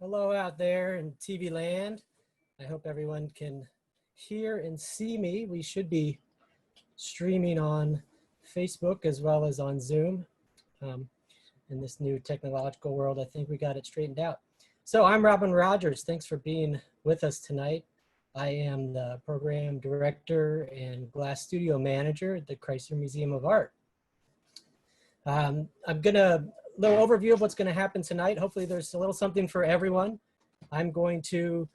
Hello out there in TV land. I hope everyone can hear and see me. We should be streaming on Facebook as well as on Zoom. In this new technological world, I think we got it straightened out. So I'm Robin Rogers. Thanks for being with us tonight. I am the program director and glass studio manager at the Chrysler Museum of Art. I'm gonna little overview of what's going to happen tonight. Hopefully there's a little something for everyone. I'm going to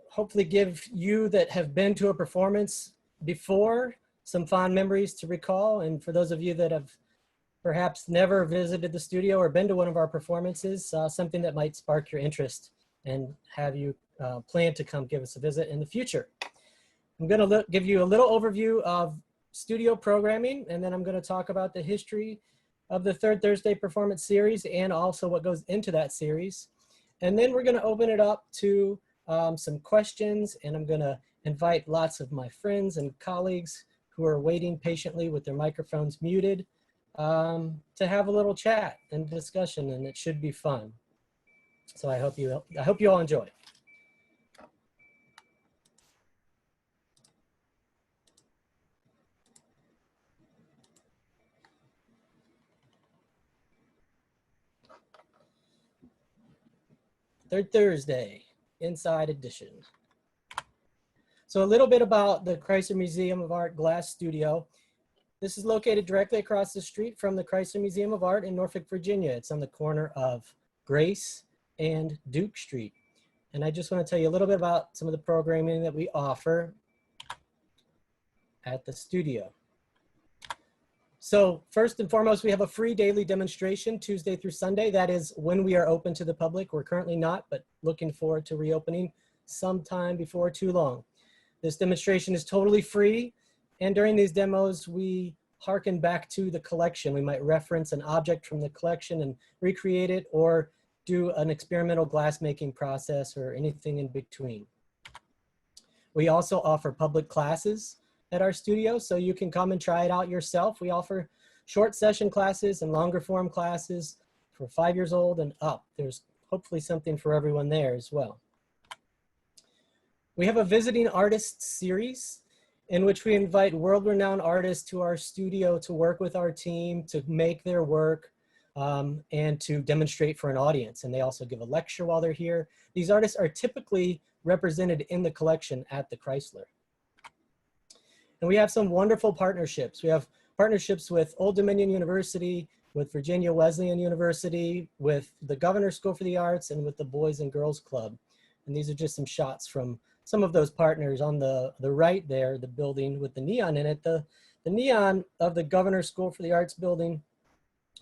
hopefully give you that have been to a performance before some fond memories to recall. And for those of you that have perhaps never visited the studio or been to one of our performances, something that might spark your interest and have you plan to come give us a visit in the future. I'm going to give you a little overview of studio programming, and then I'm going to talk about the history of the Third Thursday Performance Series and also what goes into that series. And then we're going to open it up to some questions, and I'm going to invite lots of my friends and colleagues who are waiting patiently with their microphones muted to have a little chat and discussion, and it should be fun. So I hope you all enjoy. Third Thursday, Inside Edition. So a little bit about the Chrysler Museum of Art Glass Studio. This is located directly across the street from the Chrysler Museum of Art in Norfolk, Virginia. It's on the corner of Grace and Duke Street. And I just want to tell you a little bit about some of the programming that we offer at the studio. So first and foremost, we have a free daily demonstration Tuesday through Sunday. That is when we are open to the public. We're currently not, but looking forward to reopening sometime before too long. This demonstration is totally free. And during these demos, we harken back to the collection. We might reference an object from the collection and recreate it, or do an experimental glassmaking process or anything in between. We also offer public classes at our studio, so you can come and try it out yourself. We offer short session classes and longer form classes for 5 years old and up. There's hopefully something for everyone there as well. We have a visiting artists series in which we invite world-renowned artists to our studio to work with our team, to make their work, and to demonstrate for an audience. And they also give a lecture while they're here. These artists are typically represented in the collection at the Chrysler. And we have some wonderful partnerships. We have partnerships with Old Dominion University, with Virginia Wesleyan University, with the Governor's School for the Arts, and with the Boys and Girls Club. And these are just some shots from some of those partners. On the right there, the building with the neon in it. The neon of the Governor's School for the Arts building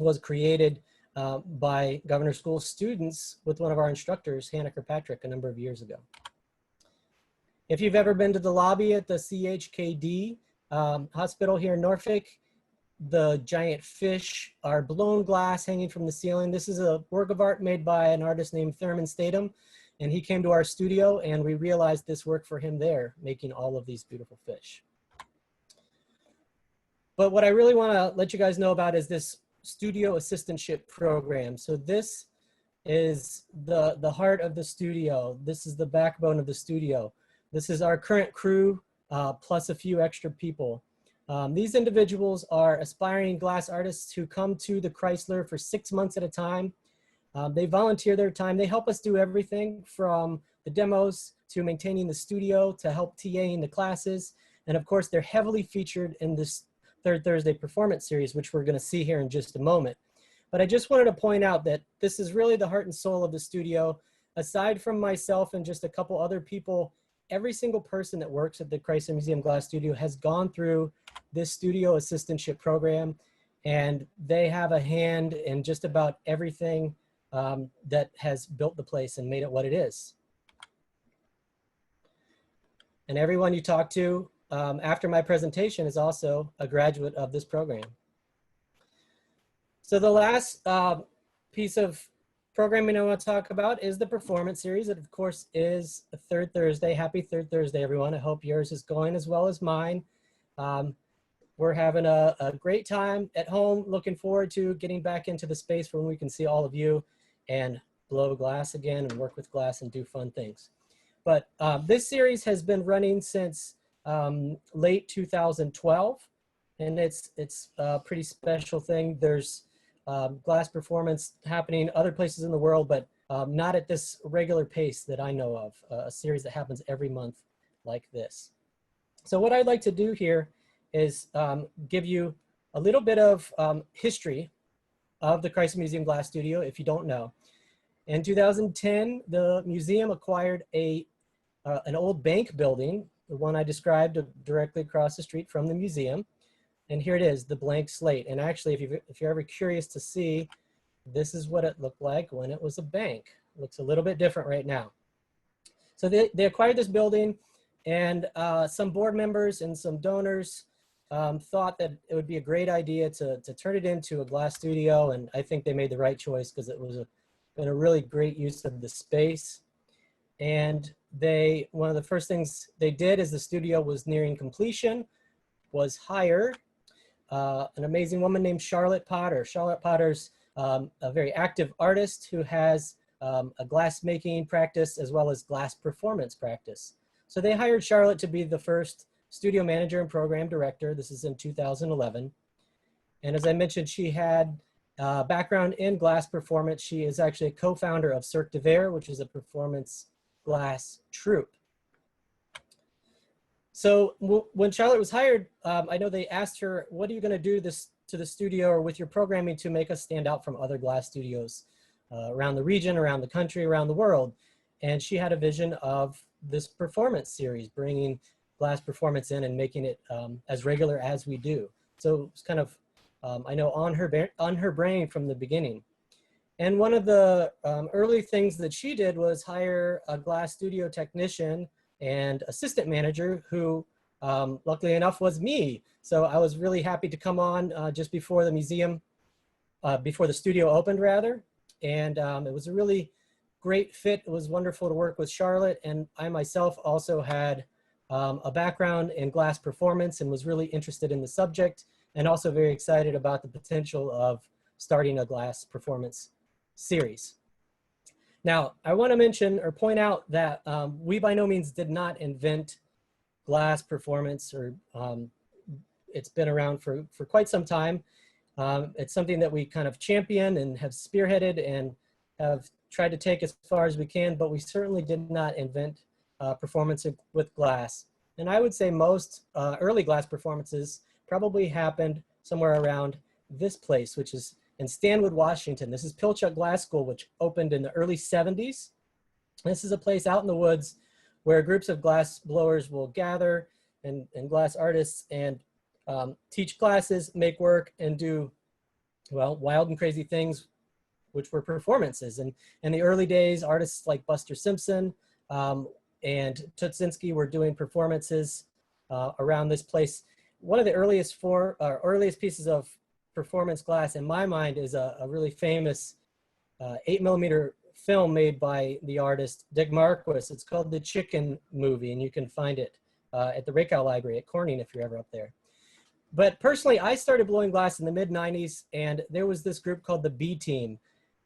was created by Governor's School students with one of our instructors, Hannah Kirkpatrick, a number of years ago. If you've ever been to the lobby at the CHKD hospital here in Norfolk, the giant fish are blown glass hanging from the ceiling. This is a work of art made by an artist named Thurman Statham, and he came to our studio and we realized this worked for him there, making all of these beautiful fish. But what I really want to let you guys know about is this studio assistantship program. So this is the heart of the studio. This is the backbone of the studio. This is our current crew, plus a few extra people. These individuals are aspiring glass artists who come to the Chrysler for 6 months at a time. They volunteer their time. They help us do everything from the demos to maintaining the studio to help TAing the classes. And of course, they're heavily featured in this Third Thursday Performance Series, which we're going to see here in just a moment. But I just wanted to point out that this is really the heart and soul of the studio. Aside from myself and just a couple other people, every single person that works at the Chrysler Museum Glass Studio has gone through this studio assistantship program, and they have a hand in just about everything that has built the place and made it what it is. And everyone you talk to after my presentation is also a graduate of this program. So the last piece of programming I want to talk about is the performance series. It of course is a Third Thursday. Happy Third Thursday, everyone. I hope yours is going as well as mine. We're having a great time at home. Looking forward to getting back into the space when we can see all of you and blow glass again and work with glass and do fun things. But this series has been running since late 2012, and it's a pretty special thing. There's glass performance happening other places in the world, but not at this regular pace that I know of, a series that happens every month like this. So what I'd like to do here is give you a little bit of history of the Chrysler Museum Glass Studio, if you don't know. In 2010, the museum acquired an old bank building, the one I described directly across the street from the museum. And here it is, the blank slate. And actually, if you're ever curious to see, this is what it looked like when it was a bank. It looks a little bit different right now. So they acquired this building, and some board members and some donors thought that it would be a great idea to turn it into a glass studio. And I think they made the right choice because it was been a really great use of the space. And one of the first things they did as the studio was nearing completion was hire an amazing woman named Charlotte Potter. Charlotte Potter's a very active artist who has a glass making practice as well as glass performance practice. So they hired Charlotte to be the first studio manager and program director. This is in 2011. And as I mentioned, she had background in glass performance. She is actually a co-founder of Cirque de Verre, which is a performance glass troupe. So when Charlotte was hired, I know they asked her, what are you going to do to the studio or with your programming to make us stand out from other glass studios around the region, around the country, around the world? And she had a vision of this performance series, bringing glass performance in and making it as regular as we do. So it's kind of, I know, on her brain from the beginning. And one of the early things that she did was hire a glass studio technician and assistant manager who, luckily enough, was me. So I was really happy to come on just before the museum, before the studio opened, rather. And it was a really great fit. It was wonderful to work with Charlotte. And I myself also had a background in glass performance and was really interested in the subject, and also very excited about the potential of starting a glass performance series. Now, I want to mention or point out that we by no means did not invent glass performance, or it's been around for quite some time. It's something that we kind of champion and have spearheaded and have tried to take as far as we can, but we certainly did not invent performance with glass. And I would say most early glass performances probably happened somewhere around this place, which is in Stanwood, Washington. This is Pilchuck Glass School, which opened in the early 70s. This is a place out in the woods where groups of glass blowers will gather and glass artists and teach classes, make work, and do, well, wild and crazy things, which were performances. And in the early days, artists like Buster Simpson and Tutsinski were doing performances around this place. One of the earliest pieces of performance glass in my mind is a really famous 8mm film made by the artist Dick Marquis. It's called The Chicken Movie, and you can find it at the Rakow Library at Corning if you're ever up there. But personally, I started blowing glass in the mid-90s, and there was this group called the B-Team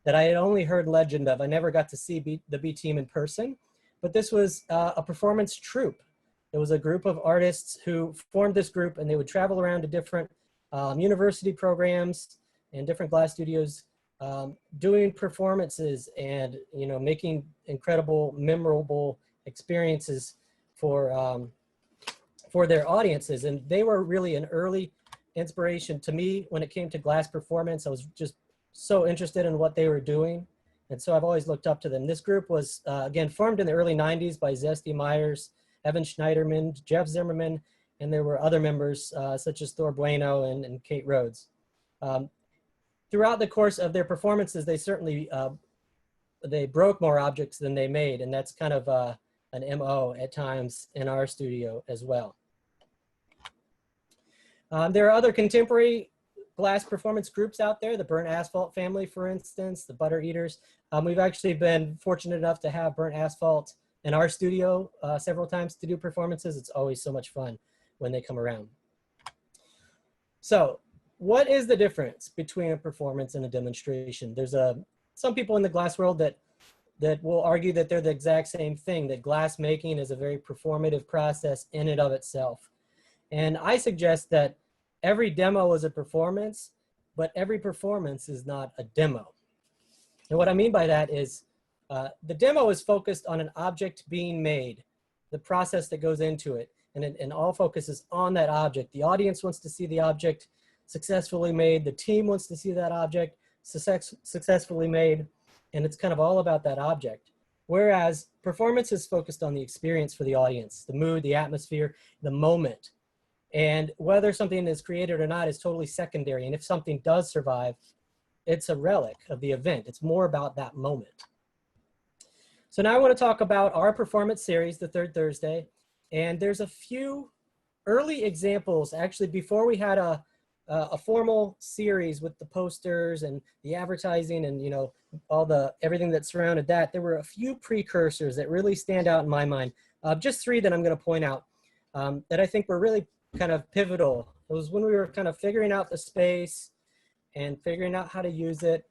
that I had only heard legend of. I never got to see the B-Team in person, but this was a performance troupe. It was a group of artists who formed this group, and they would travel around to different university programs and different glass studios, doing performances and, you know, making incredible, memorable experiences for their audiences. And they were really an early inspiration to me when it came to glass performance. I was just so interested in what they were doing. And so I've always looked up to them. This group was, again, formed in the early 90s by Zesty Myers, Evan Schneiderman, Jeff Zimmerman, and there were other members such as Thor Bueno and Kate Rhodes. Throughout the course of their performances, they certainly, they broke more objects than they made, and that's kind of an MO at times in our studio as well. There are other contemporary glass performance groups out there, the Burnt Asphalt family, for instance, the Butter Eaters. We've actually been fortunate enough to have Burnt Asphalt in our studio several times to do performances. It's always so much fun when they come around. So what is the difference between a performance and a demonstration? There's a some people in the glass world that will argue that they're the exact same thing, that glass making is a very performative process in and of itself. And I suggest that every demo is a performance, but every performance is not a demo. And what I mean by that is the demo is focused on an object being made, the process that goes into it, and all focus is on that object. The audience wants to see the object successfully made. The team wants to see that object successfully made, and it's kind of all about that object. Whereas performance is focused on the experience for the audience, the mood, the atmosphere, the moment. And whether something is created or not is totally secondary. And if something does survive, it's a relic of the event. It's more about that moment. So now I want to talk about our performance series, the Third Thursday. And there's a few early examples, actually, before we had a formal series with the posters and the advertising and, you know, everything that surrounded that. There were a few precursors that really stand out in my mind. Just three that I'm going to point out that I think were really kind of pivotal. It was when we were kind of figuring out the space and figuring out how to use it.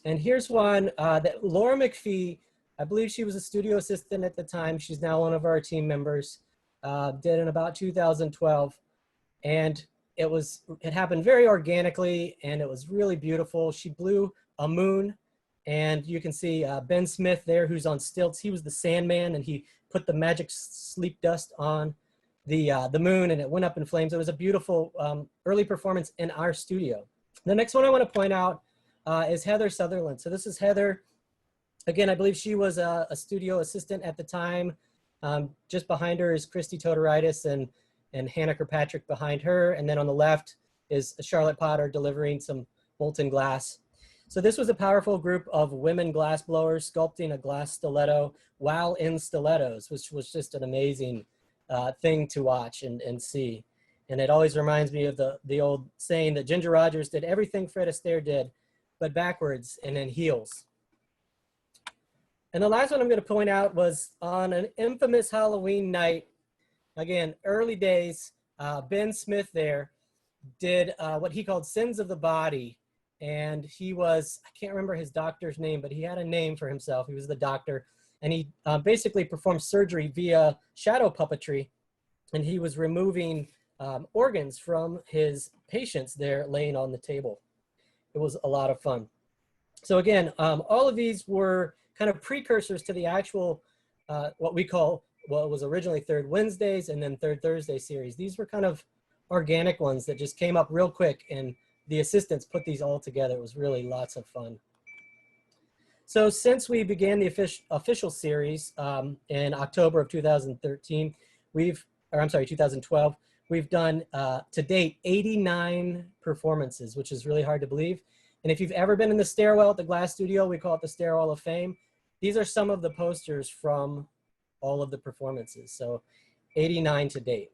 And here's one that Laura McPhee, I believe she was a studio assistant at the time. She's now one of our team members, did in about 2012. And it happened very organically, and it was really beautiful. She blew a moon, and you can see Ben Smith there, who's on stilts. He was the Sandman, and he put the magic sleep dust on the moon, and it went up in flames. It was a beautiful early performance in our studio. The next one I want to point out is Heather Sutherland. So this is Heather. Again, I believe she was a studio assistant at the time. Just behind her is Christy Todoritis and Hannah Kirkpatrick behind her. And then on the left is Charlotte Potter delivering some molten glass. So this was a powerful group of women glass blowers sculpting a glass stiletto while in stilettos, which was just an amazing thing to watch and see. And it always reminds me of the old saying that Ginger Rogers did everything Fred Astaire did, but backwards and in heels. And the last one I'm going to point out was on an infamous Halloween night. Again, early days, Ben Smith there did what he called Sins of the Body. And he was, I can't remember his doctor's name, but he had a name for himself. He was the doctor. And he basically performed surgery via shadow puppetry. And he was removing organs from his patients there laying on the table. It was a lot of fun. So again, all of these were kind of precursors to the actual, what was originally Third Wednesdays and then Third Thursday series. These were kind of organic ones that just came up real quick, and the assistants put these all together. It was really lots of fun. So since we began the official series in October of 2013, 2012, we've done to date 89 performances, which is really hard to believe. And if you've ever been in the stairwell at the Glass Studio, we call it the Stairwell of Fame. These are some of the posters from all of the performances. So 89 to date.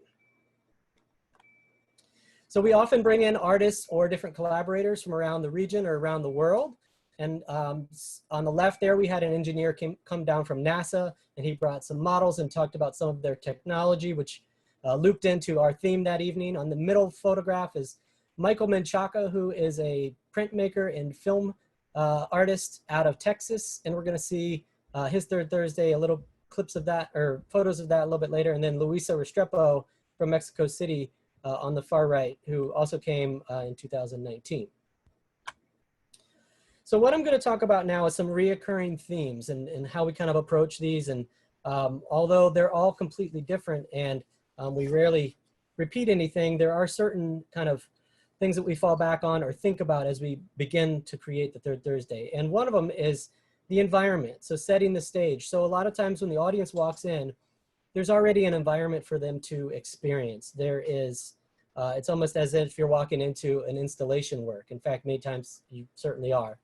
So we often bring in artists or different collaborators from around the region or around the world. And on the left there, we had an engineer come down from NASA, and he brought some models and talked about some of their technology, which looped into our theme that evening. On the middle photograph is Michael Menchaca, who is a printmaker and film artist out of Texas. And we're gonna see his Third Thursday, a little clips of that, or photos of that a little bit later. And then Luisa Restrepo from Mexico City on the far right, who also came in 2019. So what I'm gonna talk about now is some reoccurring themes and how we kind of approach these. And although they're all completely different and we rarely repeat anything, there are certain kind of things that we fall back on or think about as we begin to create the Third Thursday. And one of them is the environment, so setting the stage. So a lot of times when the audience walks in, there's already an environment for them to experience. There is, it's almost as if you're walking into an installation work. In fact, many times you certainly are.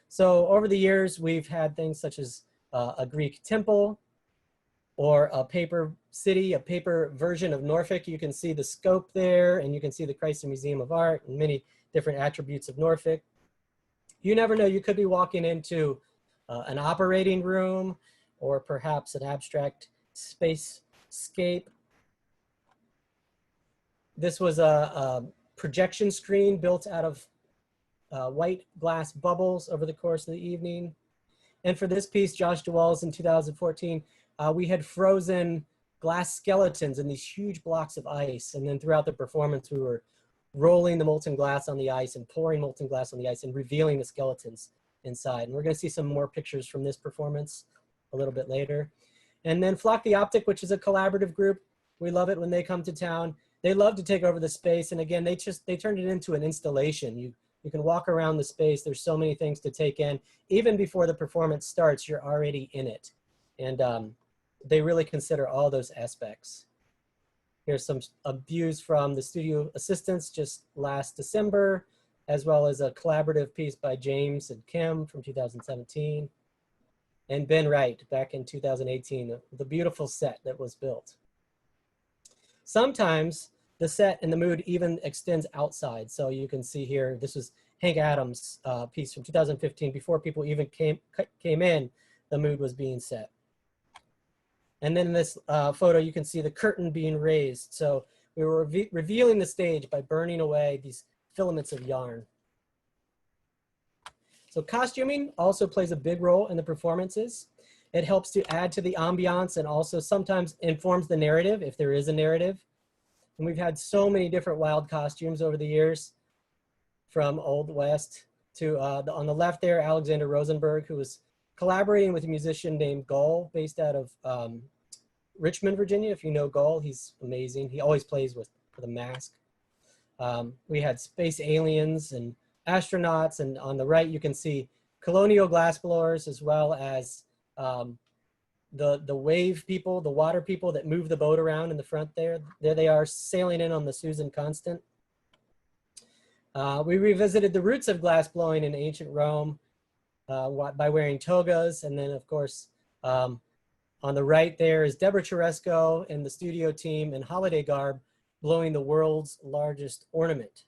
So over the years, we've had things such as a Greek temple, or a paper city, a paper version of Norfolk. You can see the scope there, and you can see the Chrysler Museum of Art and many different attributes of Norfolk. You never know, you could be walking into an operating room, or perhaps an abstract spacescape. This was a projection screen built out of white glass bubbles over the course of the evening. And for this piece, Josh DeWalls in 2014, we had frozen glass skeletons in these huge blocks of ice. And then throughout the performance, we were rolling the molten glass on the ice and pouring molten glass on the ice and revealing the skeletons inside. And we're gonna see some more pictures from this performance a little bit later. And then Flock the Optic, which is a collaborative group. We love it when they come to town. They love to take over the space. And again, they turned it into an installation. You can walk around the space. There's so many things to take in. Even before the performance starts, you're already in it. And they really consider all those aspects. Here's some views from the studio assistants just last December, as well as a collaborative piece by James and Kim from 2017. And Ben Wright back in 2018, the beautiful set that was built. Sometimes the set and the mood even extends outside. So you can see here, this was Hank Adams' piece from 2015. Before people even came in, the mood was being set. And then in this photo, you can see the curtain being raised. So we were revealing the stage by burning away these filaments of yarn. So costuming also plays a big role in the performances. It helps to add to the ambiance and also sometimes informs the narrative if there is a narrative. And we've had so many different wild costumes over the years, from Old West to on the left there, Alexander Rosenberg, who was collaborating with a musician named Gull, based out of Richmond, Virginia. If you know Gull, he's amazing. He always plays with a mask. We had space aliens and astronauts, and on the right you can see colonial glassblowers, as well as the wave people, the water people that move the boat around in the front there. There they are sailing in on the Susan Constant. We revisited the roots of glassblowing in ancient Rome by wearing togas. And then of course, on the right there is Deborah Cheresco and the studio team in holiday garb blowing the world's largest ornament.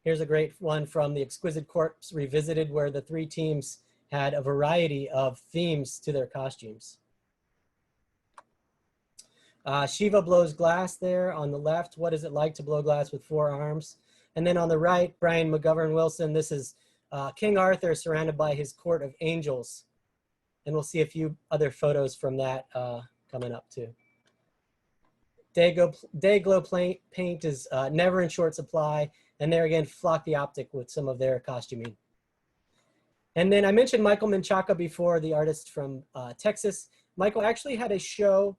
Here's a great one from the Exquisite Corpse Revisited, where the three teams had a variety of themes to their costumes. Shiva blows glass there on the left. What is it like to blow glass with 4 arms? And then on the right, Brian McGovern Wilson. This is King Arthur surrounded by his court of angels. And we'll see a few other photos from that coming up too. Dayglow paint is never in short supply. And there again, Flock the Optic with some of their costuming. And then I mentioned Michael Menchaca before, the artist from Texas. Michael actually had a show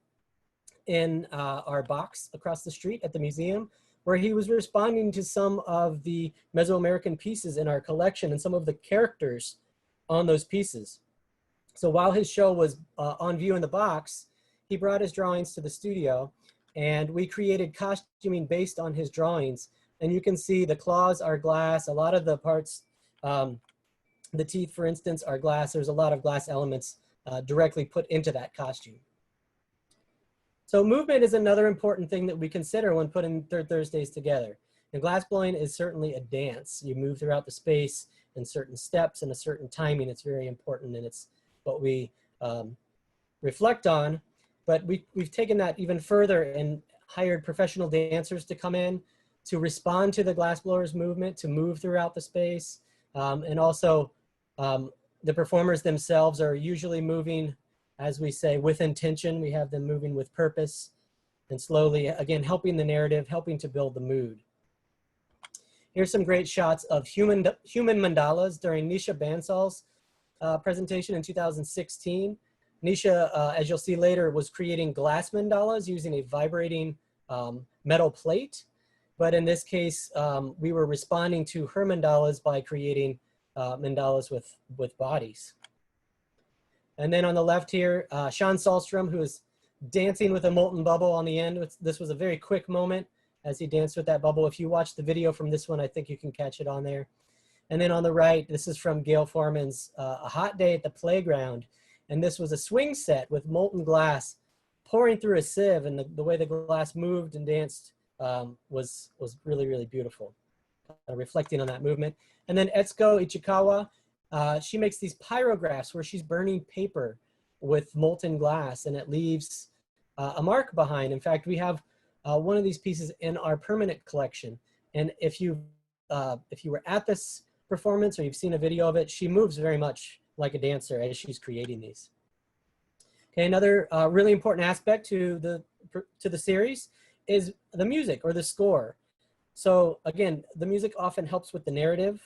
in our box across the street at the museum, where he was responding to some of the Mesoamerican pieces in our collection and some of the characters on those pieces. So while his show was on view in the box, he brought his drawings to the studio, and we created costuming based on his drawings. And you can see the claws are glass. A lot of the parts, the teeth, for instance, are glass. There's a lot of glass elements directly put into that costume. So movement is another important thing that we consider when putting Third Thursdays together. And glassblowing is certainly a dance. You move throughout the space in certain steps and a certain timing. It's very important, and it's what we reflect on. But we've taken that even further and hired professional dancers to come in to respond to the glassblowers' movement, to move throughout the space. And also the performers themselves are usually moving, as we say, with intention. We have them moving with purpose and slowly, again, helping the narrative, helping to build the mood. Here's some great shots of human mandalas during Nisha Bansal's presentation in 2016. Nisha, as you'll see later, was creating glass mandalas using a vibrating metal plate. But in this case, we were responding to her mandalas by creating mandalas with bodies. And then on the left here, Sean Sahlstrom, who is dancing with a molten bubble on the end. This was a very quick moment as he danced with that bubble. If you watch the video from this one, I think you can catch it on there. And then on the right, this is from Gail Foreman's A Hot Day at the Playground. And this was a swing set with molten glass pouring through a sieve, and the way the glass moved and danced was really, really beautiful, reflecting on that movement. And then Etsuko Ichikawa, she makes these pyrographs where she's burning paper with molten glass, and it leaves a mark behind. In fact, we have one of these pieces in our permanent collection. And if you've if you were at this performance or you've seen a video of it, she moves very much like a dancer as she's creating these. Okay, another really important aspect to the series is the music or the score. So again, the music often helps with the narrative.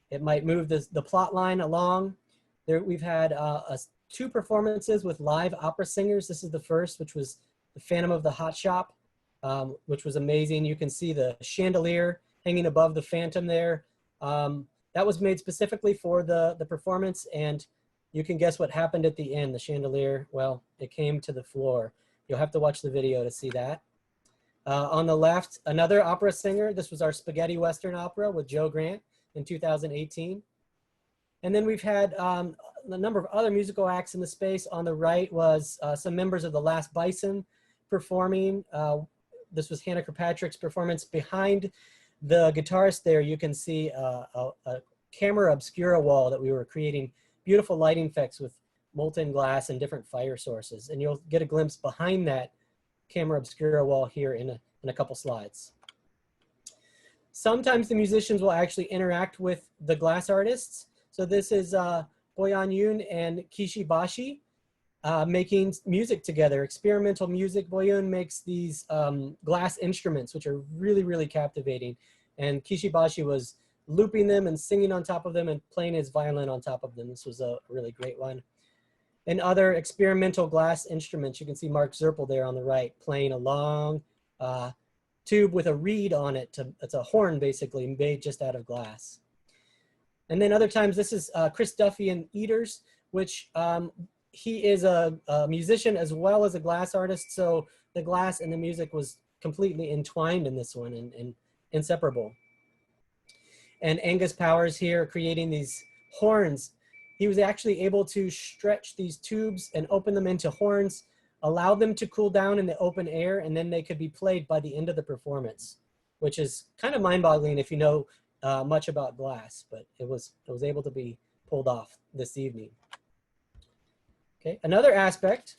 It might move the plot line along. We've had 2 performances with live opera singers. This is the first, which was The Phantom of the Hot Shop, which was amazing. You can see the chandelier hanging above the Phantom there. That was made specifically for the performance, and you can guess what happened at the end. The chandelier, well, it came to the floor. You'll have to watch the video to see that. On the left, another opera singer. This was our Spaghetti Western opera with Joe Grant in 2018. And then we've had a number of other musical acts in the space. On the right was some members of the Last Bison performing. This was Hannah Kirkpatrick's performance. Behind the guitarist there, you can see a camera obscura wall that we were creating beautiful lighting effects with molten glass and different fire sources. And you'll get a glimpse behind that camera obscura wall here in a couple slides. Sometimes the musicians will actually interact with the glass artists. So this is Boyan Yoon and Kishi Bashi making music together, experimental music. Boyan makes these glass instruments, which are really, really captivating. And Kishi Bashi was looping them and singing on top of them and playing his violin on top of them. This was a really great one. And other experimental glass instruments, you can see Mark Zerpel there on the right, playing a long tube with a reed on it. It's a horn, basically, made just out of glass. And then other times, this is Chris Duffy and Eaters, which he is a musician as well as a glass artist. So the glass and the music was completely entwined in this one and inseparable. And Angus Powers here creating these horns. He was actually able to stretch these tubes and open them into horns, allow them to cool down in the open air, and then they could be played by the end of the performance, which is kind of mind-boggling if you know much about glass, but it was able to be pulled off this evening. Okay, another aspect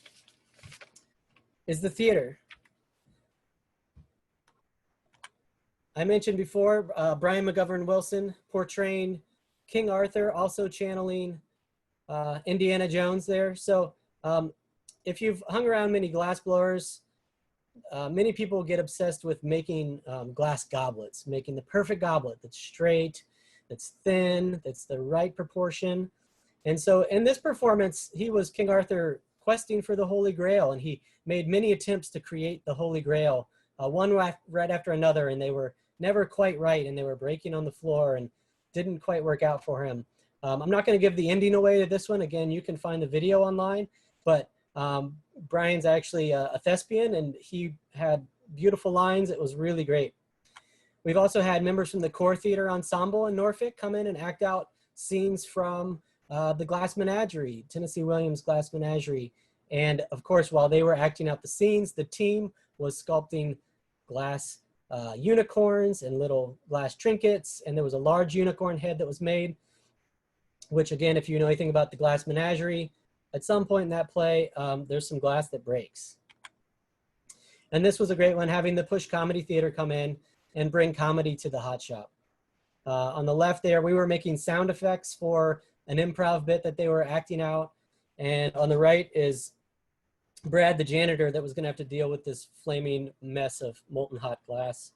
is the theater. I mentioned before, Brian McGovern Wilson portraying King Arthur, also channeling Indiana Jones there. So if you've hung around many glass blowers, many people get obsessed with making glass goblets, making the perfect goblet that's straight, that's thin, that's the right proportion. And so in this performance, he was King Arthur questing for the Holy Grail, and he made many attempts to create the Holy Grail, one right after another, and they were never quite right, and they were breaking on the floor and didn't quite work out for him. I'm not going to give the ending away to this one. Again, you can find the video online, but Brian's actually a thespian, and he had beautiful lines. It was really great. We've also had members from the Core Theater Ensemble in Norfolk come in and act out scenes from the Glass Menagerie, Tennessee Williams Glass Menagerie. And of course, while they were acting out the scenes, the team was sculpting glass unicorns and little glass trinkets. And there was a large unicorn head that was made, which again, if you know anything about the Glass Menagerie, at some point in that play, there's some glass that breaks. And this was a great one, having the Push Comedy Theater come in and bring comedy to the Hot Shop. On the left there, we were making sound effects for an improv bit that they were acting out. And on the right is Brad, the janitor, that was gonna have to deal with this flaming mess of molten hot glass.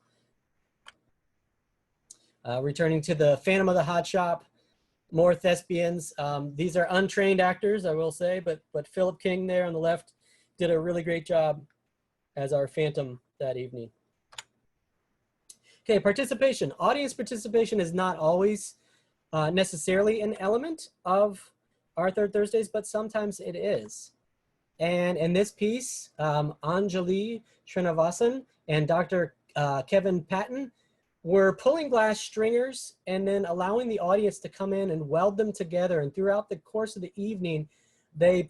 Returning to the Phantom of the Hot Shop, more thespians. These are untrained actors, I will say, but Philip King there on the left did a really great job as our Phantom that evening. Okay, participation. Audience participation is not always necessarily an element of our Third Thursdays, but sometimes it is. And in this piece, Anjali Srinivasan and Dr. Kevin Patton were pulling glass stringers and then allowing the audience to come in and weld them together. And throughout the course of the evening, they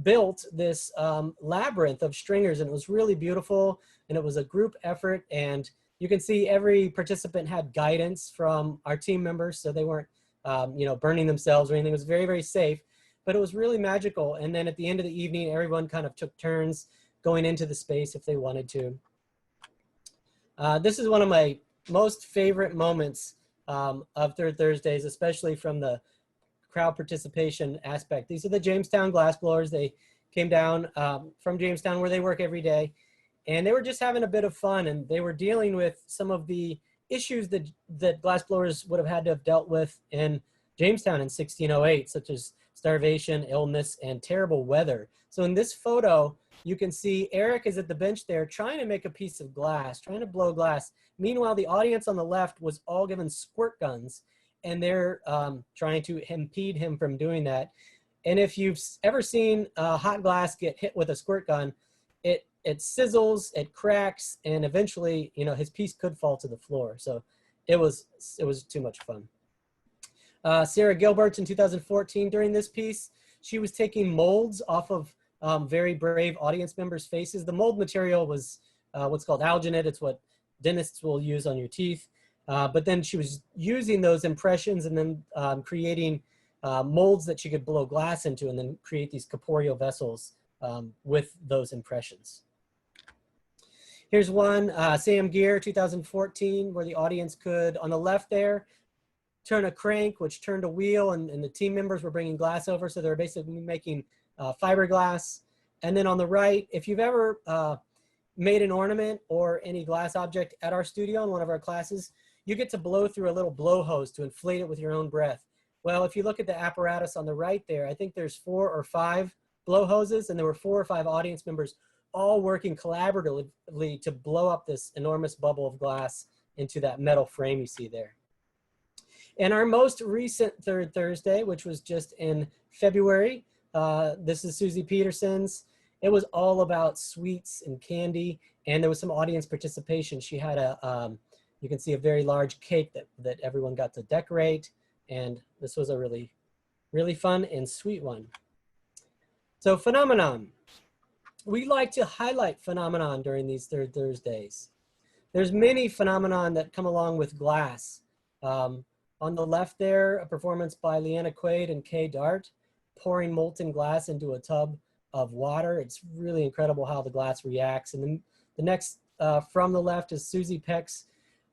built this labyrinth of stringers, and it was really beautiful, and it was a group effort. And you can see every participant had guidance from our team members, so they weren't you know, burning themselves or anything. It was very, very safe, but it was really magical. And then at the end of the evening, everyone kind of took turns going into the space if they wanted to. This is one of my most favorite moments of Third Thursdays, especially from the crowd participation aspect. These are the Jamestown glassblowers. They came down from Jamestown, where they work every day, and they were just having a bit of fun, and they were dealing with some of the issues that glassblowers would have had to have dealt with in Jamestown in 1608, such as starvation, illness, and terrible weather. So in this photo, you can see Eric is at the bench there trying to make a piece of glass, trying to blow glass. Meanwhile, the audience on the left was all given squirt guns, and they're trying to impede him from doing that. And if you've ever seen hot glass get hit with a squirt gun, it sizzles, it cracks, and eventually, you know, his piece could fall to the floor. So it was too much fun. Sarah Gilbert in 2014, during this piece, she was taking molds off of very brave audience members' faces. The mold material was what's called alginate. It's what dentists will use on your teeth. But then she was using those impressions and then creating molds that she could blow glass into and then create these corporeal vessels with those impressions. Here's one, Sam Gear, 2014, where the audience could, on the left there, turn a crank, which turned a wheel, and the team members were bringing glass over. So they were basically making fiberglass. And then on the right, if you've ever made an ornament or any glass object at our studio in one of our classes, you get to blow through a little blow hose to inflate it with your own breath. Well, if you look at the apparatus on the right there, I think there's 4 or 5 blow hoses, and there were 4 or 5 audience members all working collaboratively to blow up this enormous bubble of glass into that metal frame you see there. And our most recent Third Thursday, which was just in February, this is Susie Peterson's. It was all about sweets and candy, and there was some audience participation. She had a, you can see a very large cake that everyone got to decorate, and this was a really, really fun and sweet one. So phenomenon. We like to highlight phenomenon during these Third Thursdays. There's many phenomenon that come along with glass. On the left there, a performance by Leanna Quaid and Kay Dart, pouring molten glass into a tub of water. It's really incredible how the glass reacts. And then the next from the left is Susie Peck's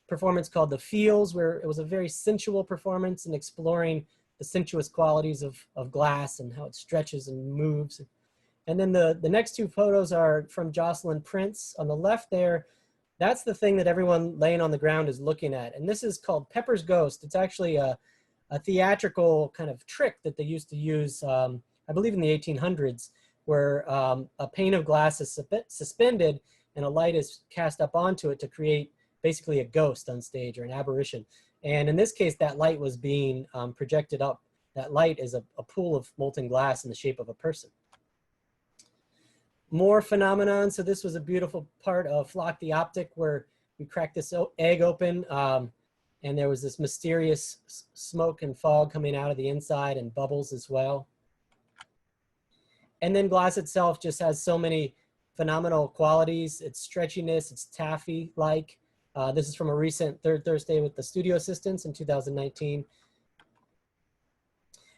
performance called The Feels, where it was a very sensual performance and exploring the sensuous qualities of glass and how it stretches and moves. And then the next 2 photos are from Jocelyn Prince. On the left there, that's the thing that everyone laying on the ground is looking at. And this is called Pepper's Ghost. It's actually a theatrical kind of trick that they used to use, I believe in the 1800s, where a pane of glass is suspended and a light is cast up onto it to create basically a ghost on stage or an apparition. And in this case, that light was being projected up. That light is a pool of molten glass in the shape of a person. More phenomenon. So this was a beautiful part of Flock the Optic, where we cracked this egg open and there was this mysterious smoke and fog coming out of the inside and bubbles as well. And then glass itself just has so many phenomenal qualities. Its stretchiness, it's taffy-like. This is from a recent Third Thursday with the studio assistants in 2019.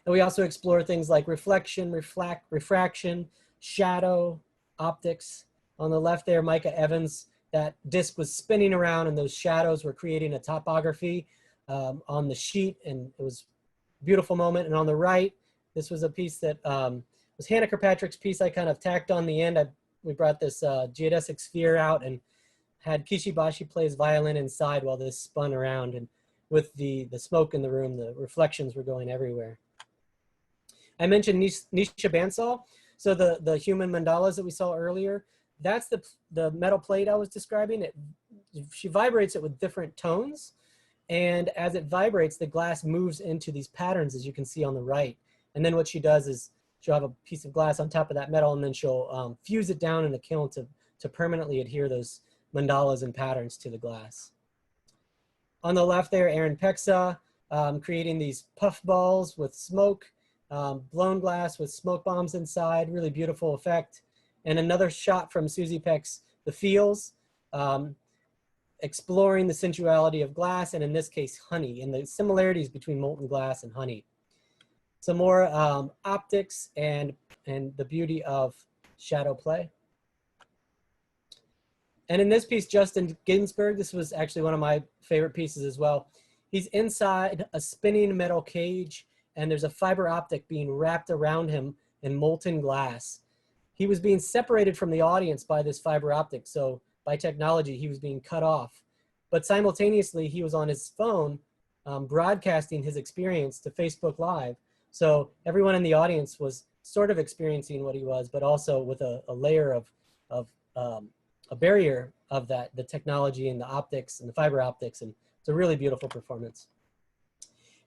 And we also explore things like reflection, refraction, shadow, optics. On the left there, Micah Evans, that disc was spinning around and those shadows were creating a topography on the sheet, and it was a beautiful moment. And on the right, this was a piece that was Hannah Kirkpatrick's piece. I kind of tacked on the end. We brought this geodesic sphere out and had Kishi Bashi plays violin inside while this spun around, and with the smoke in the room, the reflections were going everywhere. I mentioned Nisha Bansal. So the human mandalas that we saw earlier, that's the metal plate I was describing. She vibrates it with different tones, and as it vibrates, the glass moves into these patterns, as you can see on the right. And then what she does is she'll have a piece of glass on top of that metal, and then she'll fuse it down in the kiln to permanently adhere those mandalas and patterns to the glass. On the left there, Aaron Pexa creating these puff balls with smoke. Blown glass with smoke bombs inside, really beautiful effect. And another shot from Susie Peck's The Feels, exploring the sensuality of glass, and in this case, honey, and the similarities between molten glass and honey. Some more optics and the beauty of shadow play. And in this piece, Justin Ginsberg, this was actually one of my favorite pieces as well. He's inside a spinning metal cage, and there's a fiber optic being wrapped around him in molten glass. He was being separated from the audience by this fiber optic, so by technology, he was being cut off. But simultaneously, he was on his phone broadcasting his experience to Facebook Live. So everyone in the audience was sort of experiencing what he was, but also with a layer of a barrier of that, the technology and the optics and the fiber optics, and it's a really beautiful performance.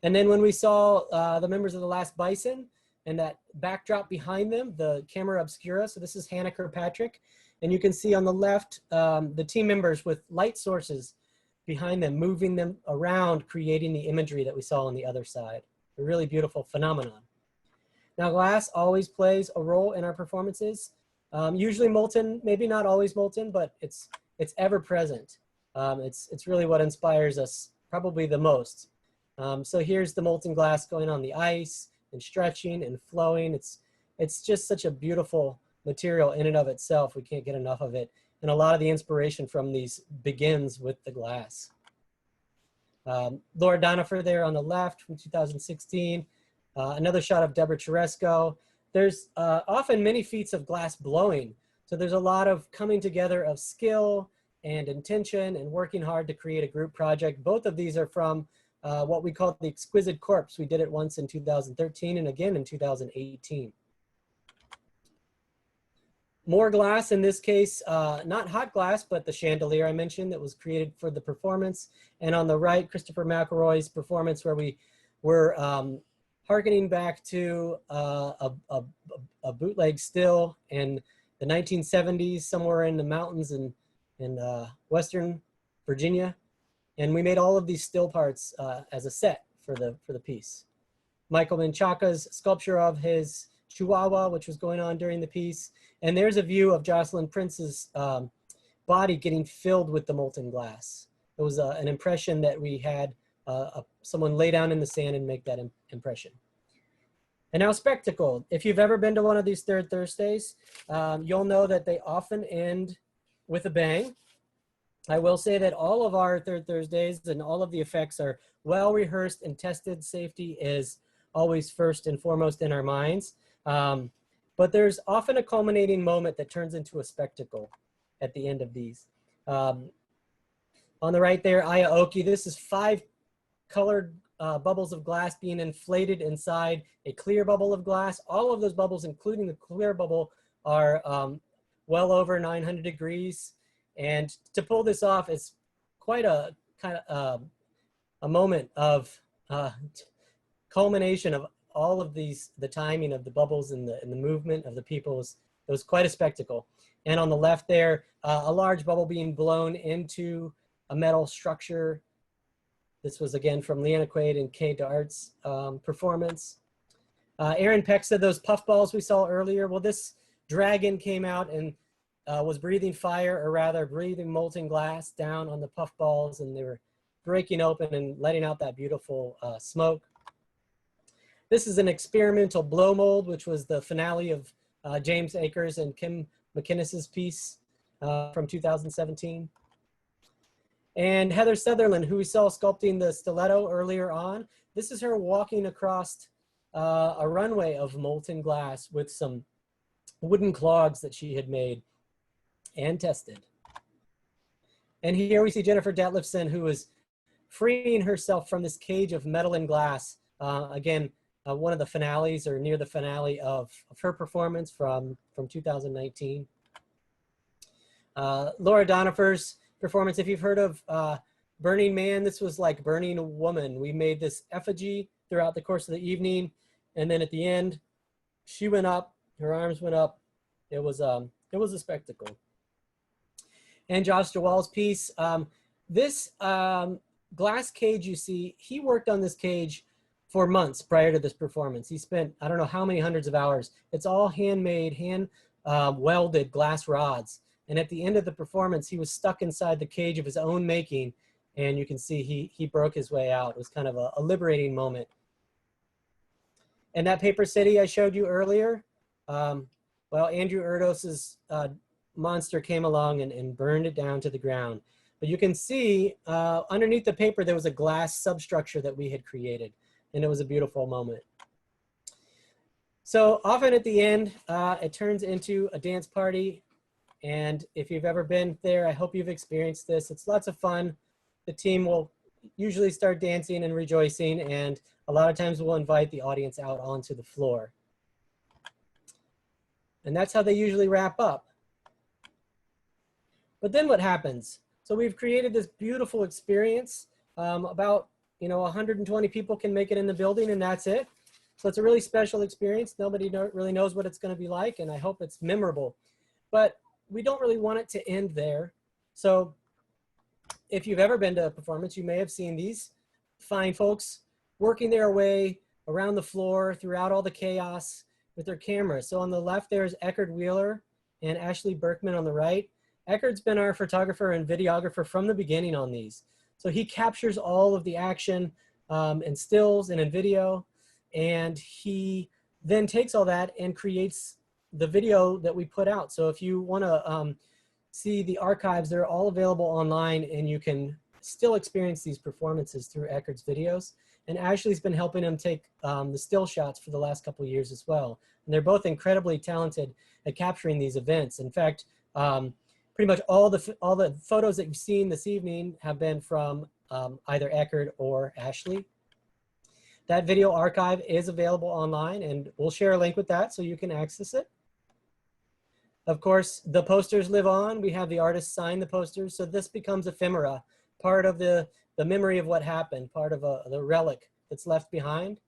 And then when we saw the members of the Last Bison and that backdrop behind them, the camera obscura, so this is Hannah Kirkpatrick, and you can see on the left the team members with light sources behind them, moving them around, creating the imagery that we saw on the other side. A really beautiful phenomenon. Now, glass always plays a role in our performances. Usually molten, maybe not always molten, but it's ever present. It's really what inspires us probably the most. So here's the molten glass going on the ice and stretching and flowing. It's just such a beautiful material in and of itself. We can't get enough of it. And a lot of the inspiration from these begins with the glass. Laura Donifer there on the left from 2016. Another shot of Deborah Teresco. There's often many feats of glass blowing. So there's a lot of coming together of skill and intention and working hard to create a group project. Both of these are from what we call the Exquisite Corpse. We did it once in 2013 and again in 2018. More glass, in this case, not hot glass, but the chandelier I mentioned that was created for the performance. And on the right, Christopher McElroy's performance, where we were harkening back to a bootleg still in the 1970s, somewhere in the mountains in Western Virginia. And we made all of these still parts as a set for the piece. Michael Menchaca's sculpture of his Chihuahua, which was going on during the piece. And there's a view of Jocelyn Prince's body getting filled with the molten glass. It was an impression that we had someone lay down in the sand and make that impression. And now spectacle. If you've ever been to one of these Third Thursdays, you'll know that they often end with a bang. I will say that all of our Third Thursdays and all of the effects are well rehearsed and tested. Safety is always first and foremost in our minds. But there's often a culminating moment that turns into a spectacle at the end of these. On the right there, Aya Oki, this is 5 colored bubbles of glass being inflated inside a clear bubble of glass. All of those bubbles, including the clear bubble, are well over 900 degrees. And to pull this off is quite a kind of a moment of culmination of all of these, the timing of the bubbles and the movement of the people. It was quite a spectacle. And on the left there, a large bubble being blown into a metal structure. This was again from Leanna Quaid and Kay Dart's performance. Aaron Peck said those puffballs we saw earlier, well, this dragon came out and was breathing fire, or rather breathing molten glass down on the puffballs, and they were breaking open and letting out that beautiful smoke. This is an experimental blow mold, which was the finale of James Akers and Kim McInnes's piece from 2017. And Heather Sutherland, who we saw sculpting the stiletto earlier on, this is her walking across a runway of molten glass with some wooden clogs that she had made and tested. And here we see Jennifer Detlefsen, who is freeing herself from this cage of metal and glass. Again, one of the finales, or near the finale of her performance from 2019. Laura Donifer's performance, if you've heard of Burning Man, this was like Burning a Woman. We made this effigy throughout the course of the evening, and then at the end, she went up, her arms went up. It was a spectacle. And Josh Jawal's piece, this glass cage you see, he worked on this cage for months prior to this performance. He spent, I don't know how many hundreds of hours. It's all handmade, hand welded glass rods. And at the end of the performance, he was stuck inside the cage of his own making. And you can see he broke his way out. It was kind of a liberating moment. And that Paper City I showed you earlier, well, Andrew Erdos's monster came along and burned it down to the ground. But you can see underneath the paper, there was a glass substructure that we had created, and it was a beautiful moment. So often at the end, it turns into a dance party. And if you've ever been there, I hope you've experienced this. It's lots of fun. The team will usually start dancing and rejoicing, and a lot of times we'll invite the audience out onto the floor. And that's how they usually wrap up. But then what happens? So we've created this beautiful experience. About 120 people can make it in the building, and that's it. So it's a really special experience. Nobody really knows what it's going to be like, and I hope it's memorable. But we don't really want it to end there. So if you've ever been to a performance, you may have seen these fine folks working their way around the floor throughout all the chaos with their cameras. So on the left, there's Eckerd Wheeler and Ashley Berkman on the right. Eckerd's been our photographer and videographer from the beginning on these. So he captures all of the action in stills and in video, and he then takes all that and creates the video that we put out. So if you want to see the archives, they're all available online, and you can still experience these performances through Eckerd's videos. And Ashley's been helping him take the still shots for the last couple of years as well. And they're both incredibly talented at capturing these events. In fact, pretty much all the photos that you've seen this evening have been from either Eckerd or Ashley. That video archive is available online, and we'll share a link with that so you can access it. Of course, the posters live on. We have the artists sign the posters, so this becomes ephemera, part of the memory of what happened, part of the relic that's left behind.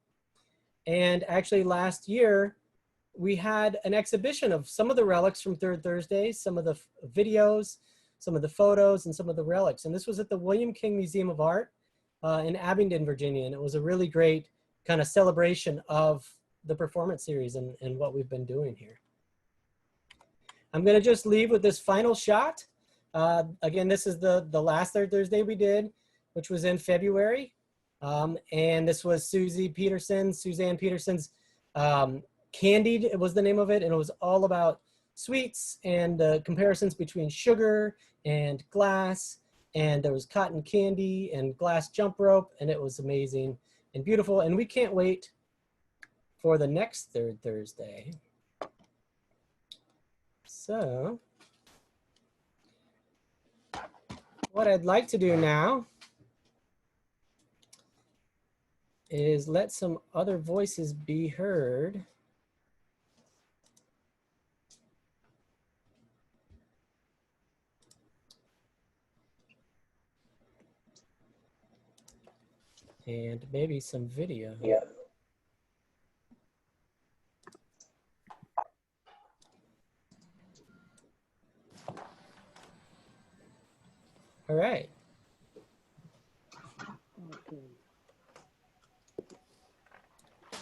And actually last year, we had an exhibition of some of the relics from Third Thursday, some of the videos, some of the photos, and some of the relics. And this was at the William King Museum of Art in Abingdon, Virginia. And it was a really great kind of celebration of the performance series and what we've been doing here. I'm gonna just leave with this final shot. Again, this is the last Third Thursday we did, which was in February. And this was Suzanne Peterson's Candied, it was the name of it, and it was all about sweets and comparisons between sugar and glass, and there was cotton candy and glass jump rope, and it was amazing and beautiful, and we can't wait for the next Third Thursday. So, what I'd like to do now is let some other voices be heard. And maybe some video. Yeah. All right. Okay.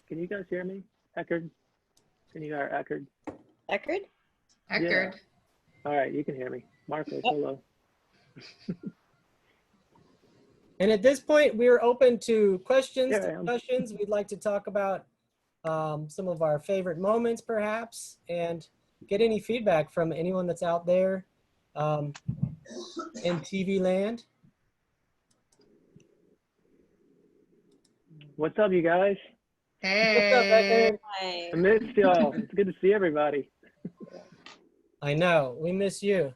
Can you guys hear me? Eckerd? Can you hear Eckerd? Eckerd? Eckerd. Yeah. All right, you can hear me. Marcos, hello. And at this point, we're open to questions, Here I am. discussions. We'd like to talk about some of our favorite moments, perhaps, and get any feedback from anyone that's out there in TV land. What's up, you guys? Hey. Hi. I missed y'all. It's good to see everybody. I know, we miss you.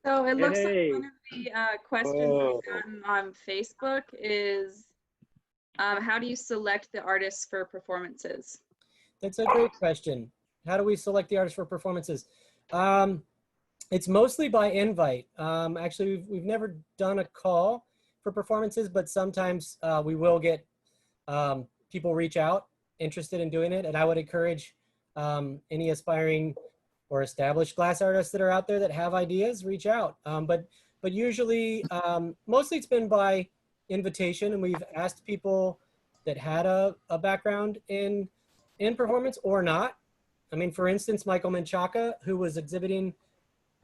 So it looks Hey. like one of the questions Whoa. we've gotten on Facebook is, how do you select the artists for performances? That's a great question. How do we select the artists for performances? It's mostly by invite. Actually, we've never done a call for performances, but sometimes we will get people reach out interested in doing it. And I would encourage any aspiring or established glass artists that are out there that have ideas, reach out. But usually, mostly it's been by invitation, and we've asked people that had a background in performance or not. I mean, for instance, Michael Menchaca, who was exhibiting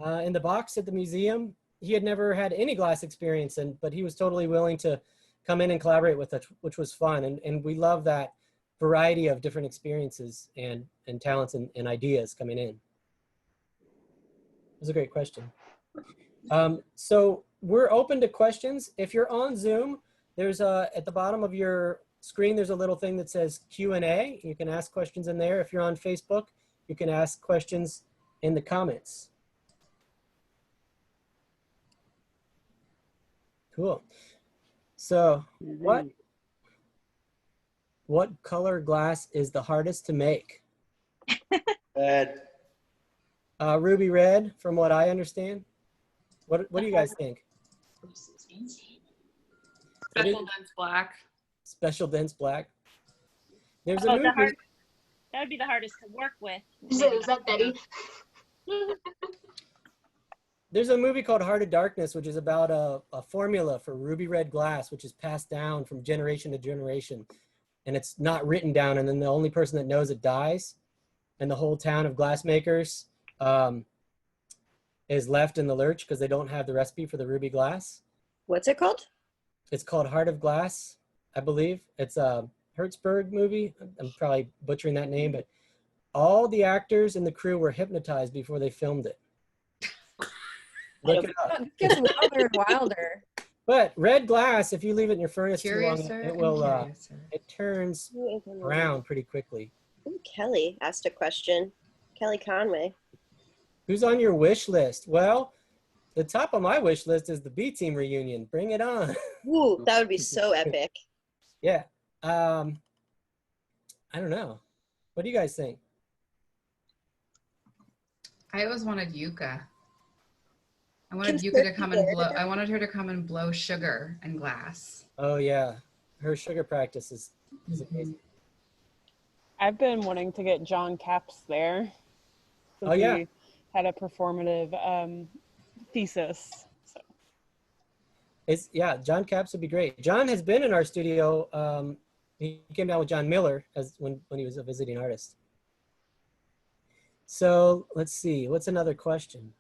in the box at the museum, he had never had any glass experience, but he was totally willing to come in and collaborate with us, which was fun. And we love that variety of different experiences and talents and ideas coming in. That's a great question. So we're open to questions. If you're on Zoom, there's at the bottom of your screen, there's a little thing that says Q&A. You can ask questions in there. If you're on Facebook, you can ask questions in the comments. Cool. So what color glass is the hardest to make? Red. Ruby red, from what I understand. What do you guys think? Special dense black. Special dense black. There's a Oh, movie. that would be the hardest to work with. Is that Betty? There's a movie called Heart of Darkness, which is about a formula for ruby red glass, which is passed down from generation to generation. And it's not written down, and then the only person that knows it dies. And the whole town of glassmakers is left in the lurch because they don't have the recipe for the ruby glass. What's it called? It's called Heart of Glass, I believe. It's a Hertzberg movie. I'm probably butchering that name, but all the actors and the crew were hypnotized before they filmed it. Look it up. It gets wilder and wilder. But red glass, if you leave it in your furnace too long, Curiouser it and will curiouser. it turns brown pretty quickly. Ooh, Kelly asked a question. Kelly Conway. Who's on your wish list? Well, the top of my wish list is the B Team reunion. Bring it on. Ooh, that would be so epic. Yeah. I don't know. What do you guys think? I always wanted Yuka. I wanted Yuka to come and blow. I wanted her to come and blow sugar and glass. Oh yeah, her sugar practice is amazing. I've been wanting to get John Capps there. Oh, yeah. He had a performative thesis. So. Yeah, John Capps would be great. John has been in our studio. He came down with John Miller when he was a visiting artist. So let's see, what's another question?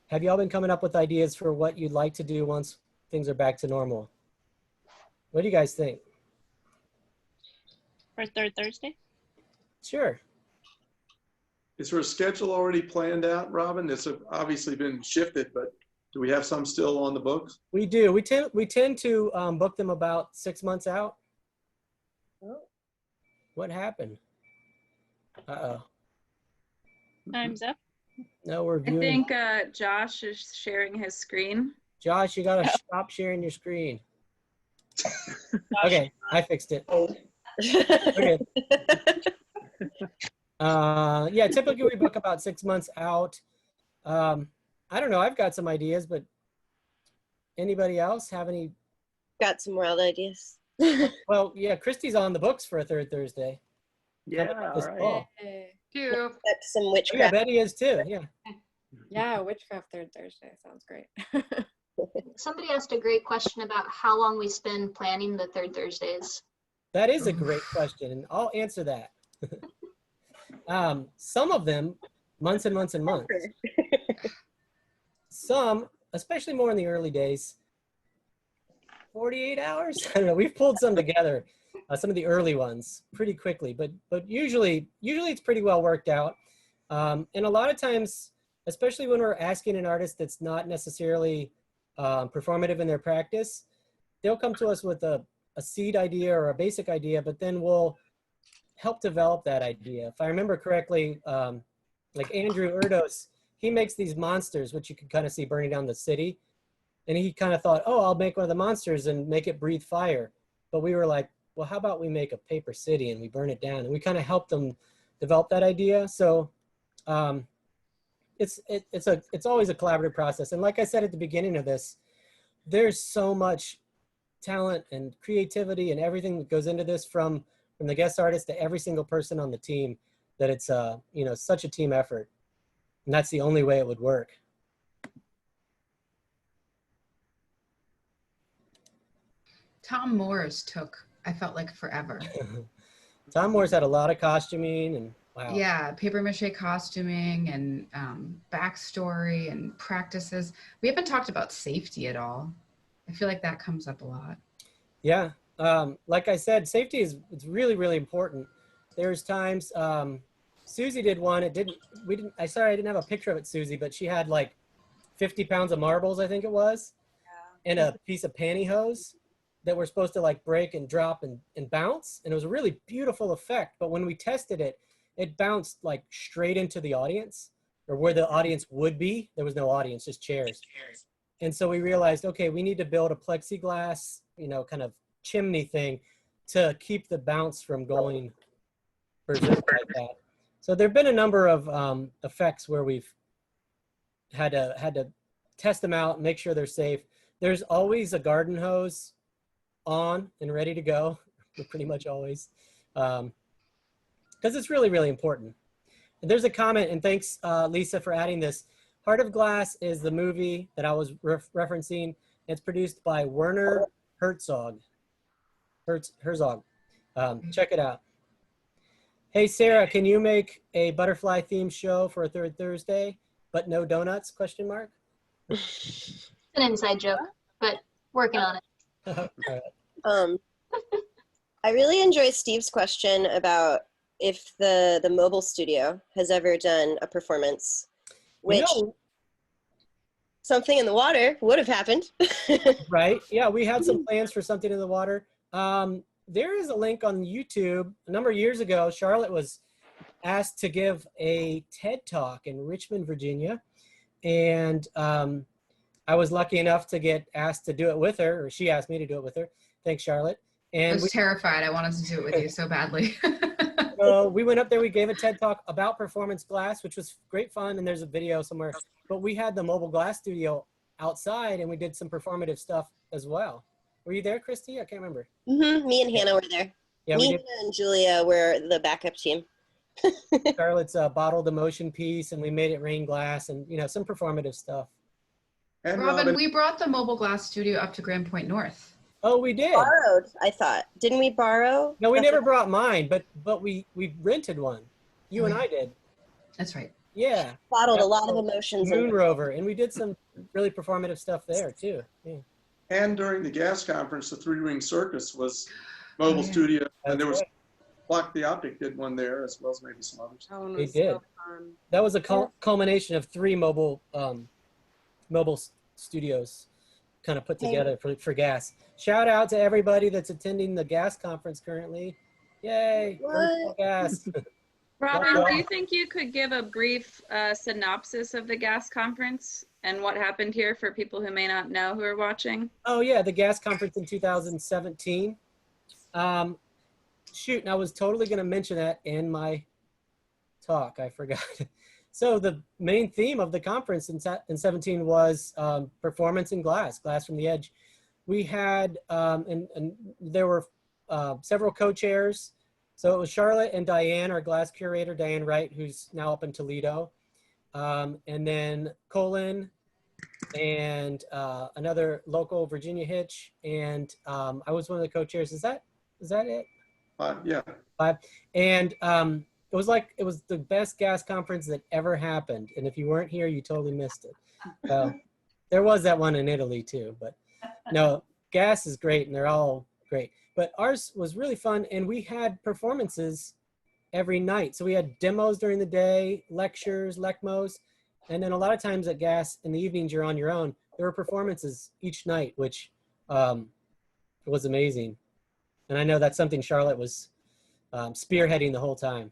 Have y'all been coming up with ideas for what you'd like to do once things are back to normal? What do you guys think? For third Thursday? Sure. Is there a schedule already planned out, Robin? It's obviously been shifted, but do we have some still on the books? We do. We tend to book them about 6 months out. Oh. What happened? Uh-oh. Time's up. No, we're I viewing. think Josh is sharing his screen. Josh, you gotta stop sharing your screen. Okay, I fixed it. Okay. Yeah, typically we book about 6 months out. I don't know, I've got some ideas, but anybody else have any? Got some wild ideas. Well, yeah, Christy's on the books for a third Thursday. Yeah, Coming up all this right. fall. Cute. Some Oh, yeah, witchcraft. Betty is too, yeah. Yeah, Witchcraft Third Thursday sounds great. Somebody asked a great question about how long we spend planning the third Thursdays. That is a great question, and I'll answer that. Some of them, months and months and months. Some, especially more in the early days, 48 hours? I don't know, we've pulled some together, some of the early ones, pretty quickly, but usually it's pretty well worked out. And a lot of times, especially when we're asking an artist that's not necessarily performative in their practice, they'll come to us with a seed idea or a basic idea, but then we'll help develop that idea. If I remember correctly, like Andrew Erdos, he makes these monsters, which you can kind of see burning down the city. And he kind of thought, oh, I'll make one of the monsters and make it breathe fire. But we were like, well, how about we make a paper city and we burn it down? And we kind of helped them develop that idea. So it's always a collaborative process. And like I said at the beginning of this, there's so much talent and creativity and everything that goes into this from the guest artist to every single person on the team, that it's such a team effort. And that's the only way it would work. Tom Moore's took, I felt like forever. Tom Moore's had a lot of costuming and wow. Yeah, paper mache costuming and backstory and practices. We haven't talked about safety at all. I feel like that comes up a lot. Yeah, like I said, safety it's really, really important. there's times, Susie did one. I didn't have a picture of it, Susie, but she had like 50 pounds of marbles, I think it was, and a piece of pantyhose that were supposed to like break and drop and bounce. And it was a really beautiful effect. But when we tested it, it bounced like straight into the audience, or where the audience would be. There was no audience, just chairs. And so we realized, okay, we need to build a plexiglass, kind of chimney thing to keep the bounce from going berserk like that. So there've been a number of effects where we've had to test them out, make sure they're safe. There's always a garden hose on and ready to go, pretty much always, because it's really, really important. And there's a comment, and thanks, Lisa, for adding this. Heart of Glass is the movie that I was referencing. It's produced by Werner Herzog. Check it out. Hey, Sarah, can you make a butterfly themed show for a third Thursday, but no donuts, question mark? It's an inside joke, but working on it. I really enjoy Steve's question about if the mobile studio has ever done a performance, which something in the water would have happened. Right. Yeah, we had some plans for something in the water. There is a link on YouTube. A number of years ago, Charlotte was asked to give a TED Talk in Richmond, Virginia. And I was lucky enough to get asked to do it with her, or she asked me to do it with her. Thanks, Charlotte. And I was terrified. I wanted to do it with you so badly. So we went up there, we gave a TED Talk about performance glass, which was great fun. And there's a video somewhere, but we had the mobile glass studio outside and we did some performative stuff as well. Were you there, Christy? I can't remember. Mm-hmm. Me and Hannah were there. Yeah, me, Hannah, and Julia were the backup team. Charlotte's bottled emotion piece, and we made it rain glass, and some performative stuff. And Robin, we brought the mobile glass studio up to Grand Point North. Oh, we did. Borrowed, I thought. Didn't we borrow? No, we never brought mine, but we rented one. You and I did. That's right. Yeah. Bottled a lot of emotions. Moon Rover, and we did some really performative stuff there too. Yeah. And during the gas conference, the Three Ring Circus was mobile studio, and there was Block the Optic did one there, as well as maybe some others. Oh, They did. That was a culmination of 3 mobile studios kind of put together for gas. Shout out to everybody that's attending the gas conference currently. Yay, virtual gas. Robin, do you think you could give a brief synopsis of the gas conference and what happened here for people who may not know who are watching? Oh yeah, the gas conference in 2017. Shoot, and I was totally going to mention that in my talk. I forgot. So the main theme of the conference in 17 was performance in glass from the edge. We had, and there were several co-chairs. So it was Charlotte and Diane, our glass curator, Diane Wright, who's now up in Toledo. And then Colin and another local Virginia Hitch. And I was one of the co-chairs. Is that it? Yeah. 5. And it was the best gas conference that ever happened. And if you weren't here, you totally missed it. There was that one in Italy too, but no, gas is great and they're all great. But ours was really fun, and we had performances every night. So we had demos during the day, lectures, lecmos, and then a lot of times at gas in the evenings you're on your own. There were performances each night, which was amazing. And I know that's something Charlotte was spearheading the whole time.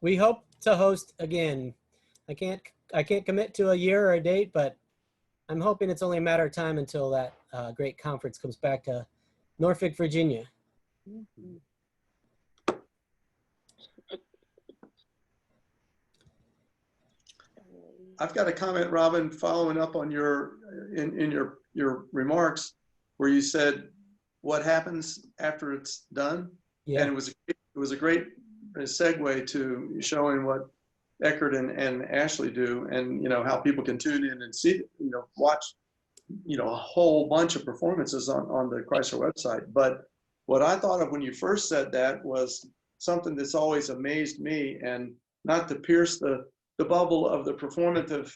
We hope to host again. I can't commit to a year or a date, but I'm hoping it's only a matter of time until that great conference comes back to Norfolk, Virginia. I've got a comment, Robin, following up on your remarks, where you said what happens after it's done. Yeah. And it was a great segue to showing what Eckert and Ashley do, and how people can tune in and see, watch, a whole bunch of performances on the Chrysler website. But what I thought of when you first said that was something that's always amazed me, and not to pierce the bubble of the performative,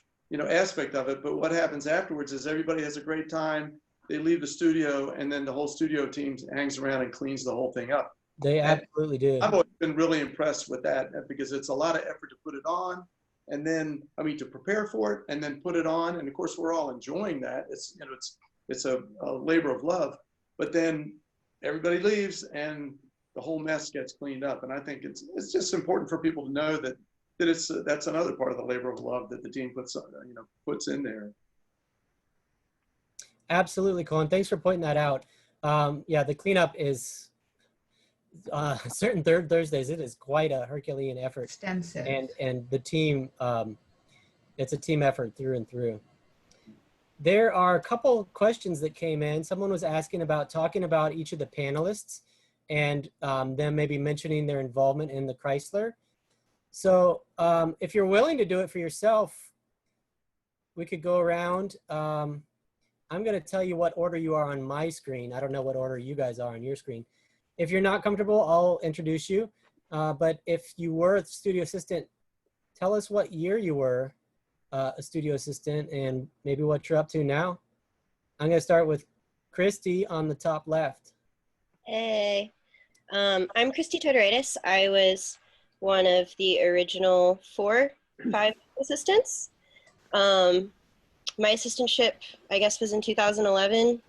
aspect of it, but what happens afterwards is everybody has a great time. They leave the studio, and then the whole studio team hangs around and cleans the whole thing up. They absolutely do. I've always been really impressed with that because it's a lot of effort to put it on, and then to prepare for it and then put it on. And of course, we're all enjoying that. It's a labor of love. But then everybody leaves and the whole mess gets cleaned up. And I think it's just important for people to know that that's another part of the labor of love that the team puts in there. Absolutely, Colin. Thanks for pointing that out. Yeah, the cleanup is certain third Thursdays. It is quite a Herculean effort. Extensive. And the team, it's a team effort through and through. There are a couple questions that came in. Someone was asking about talking about each of the panelists and them maybe mentioning their involvement in the Chrysler. So if you're willing to do it for yourself, we could go around. I'm going to tell you what order you are on my screen. I don't know what order you guys are on your screen. If you're not comfortable, I'll introduce you. But if you were a studio assistant, tell us what year you were a studio assistant and maybe what you're up to now. I'm going to start with Christy on the top left. Hey, I'm Christy Todoritis. I was one of the original 5 assistants. My assistantship, I guess, was in 2011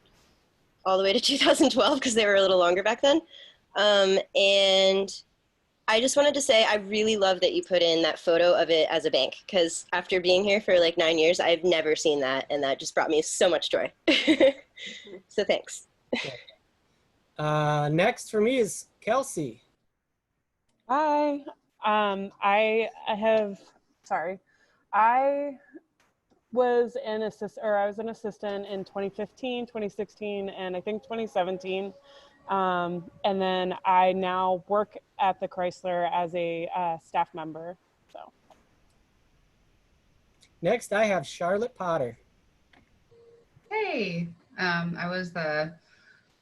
all the way to 2012 because they were a little longer back then. And I just wanted to say I really love that you put in that photo of it as a bank because after being here for like 9 years, I've never seen that, and that just brought me so much joy. So thanks. Next for me is Kelsey. Hi. I was an assistant in 2015, 2016, and I think 2017. And then I now work at the Chrysler as a staff member. So. Next, I have Charlotte Potter. Hey, I was the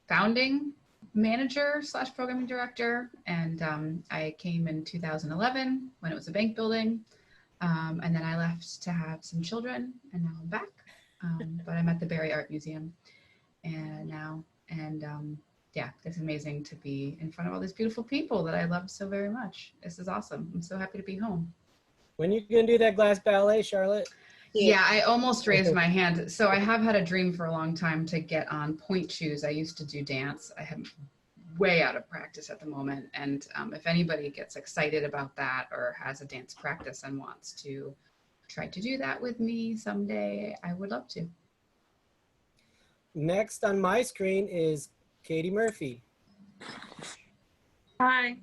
founding manager / programming director, and I came in 2011 when it was a bank building, and then I left to have some children, and now I'm back. But I'm at the Barry Art Museum now, and yeah, it's amazing to be in front of all these beautiful people that I love so very much. This is awesome. I'm so happy to be home. When you gonna do that glass ballet, Charlotte? Yeah, I almost raised my hand. So I have had a dream for a long time to get on point shoes. I used to do dance. I am way out of practice at the moment. And if anybody gets excited about that or has a dance practice and wants to try to do that with me someday, I would love to. Next on my screen is Katie Murphy. Hi,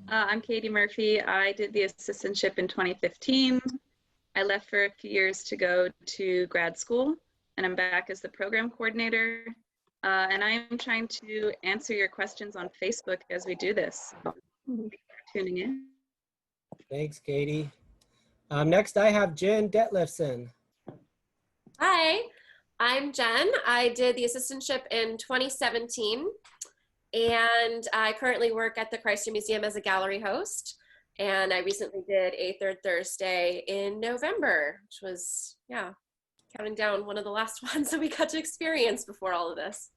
I'm Katie Murphy. I did the assistantship in 2015. I left for a few years to go to grad school, and I'm back as the program coordinator. And I am trying to answer your questions on Facebook as we do this. Thank you for tuning in. Thanks, Katie. Next, I have Jen Detlefson. Hi, I'm Jen. I did the assistantship in 2017, and I currently work at the Chrysler Museum as a gallery host. And I recently did a third Thursday in November, which was, yeah, counting down one of the last ones that we got to experience before all of this.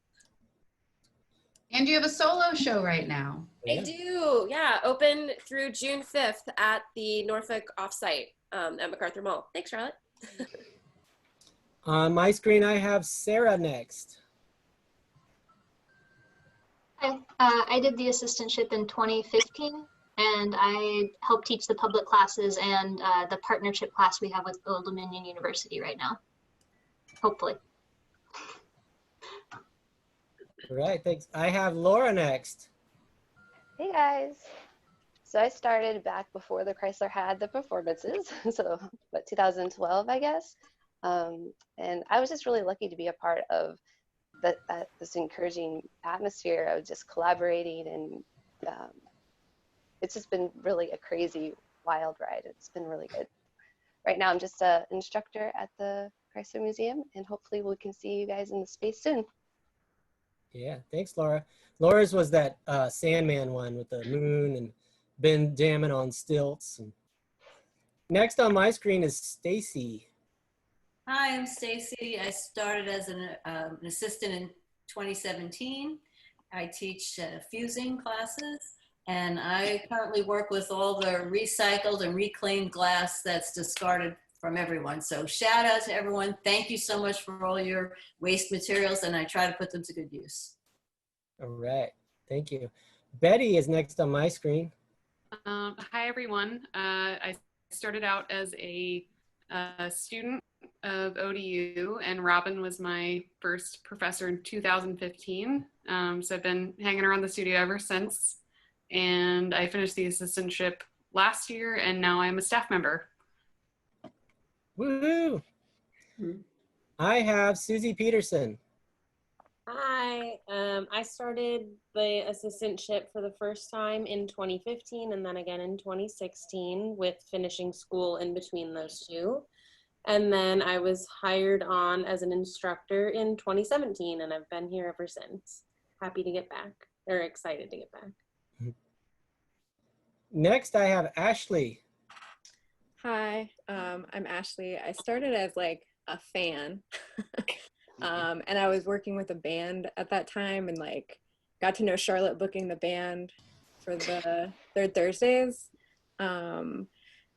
And you have a solo show right now. I do, yeah, open through June 5th at the Norfolk offsite at MacArthur Mall. Thanks, Charlotte. On my screen, I have Sarah next. Hi, I did the assistantship in 2015. And I help teach the public classes and the partnership class we have with Old Dominion University right now, hopefully. All right, thanks. I have Laura next. Hey guys. So I started back before the Chrysler had the performances, so what, 2012, I guess. And I was just really lucky to be a part of this encouraging atmosphere of just collaborating, and it's just been really a crazy, wild ride. It's been really good. Right now, I'm just an instructor at the Chrysler Museum, and hopefully we can see you guys in the space soon. Yeah, thanks, Laura. Laura's was that Sandman one with the moon and Ben jamming on stilts. And next on my screen is Stacy. Hi, I'm Stacy. I started as an assistant in 2017. I teach fusing classes. And I currently work with all the recycled and reclaimed glass that's discarded from everyone. So shout out to everyone. Thank you so much for all your waste materials, and I try to put them to good use. All right, thank you. Betty is next on my screen. Hi, everyone. I started out as a student of ODU, and Robin was my first professor in 2015. So I've been hanging around the studio ever since, and I finished the assistantship last year, and now I'm a staff member. Woohoo! I have Susie Peterson. Hi, I started the assistantship for the first time in 2015 and then again in 2016 with finishing school in between those two. And then I was hired on as an instructor in 2017 and I've been here ever since. Happy to get back, or excited to get back. Next, I have Ashley. Hi, I'm Ashley. I started as like a fan. And I was working with a band at that time and like got to know Charlotte booking the band for the Third Thursdays. And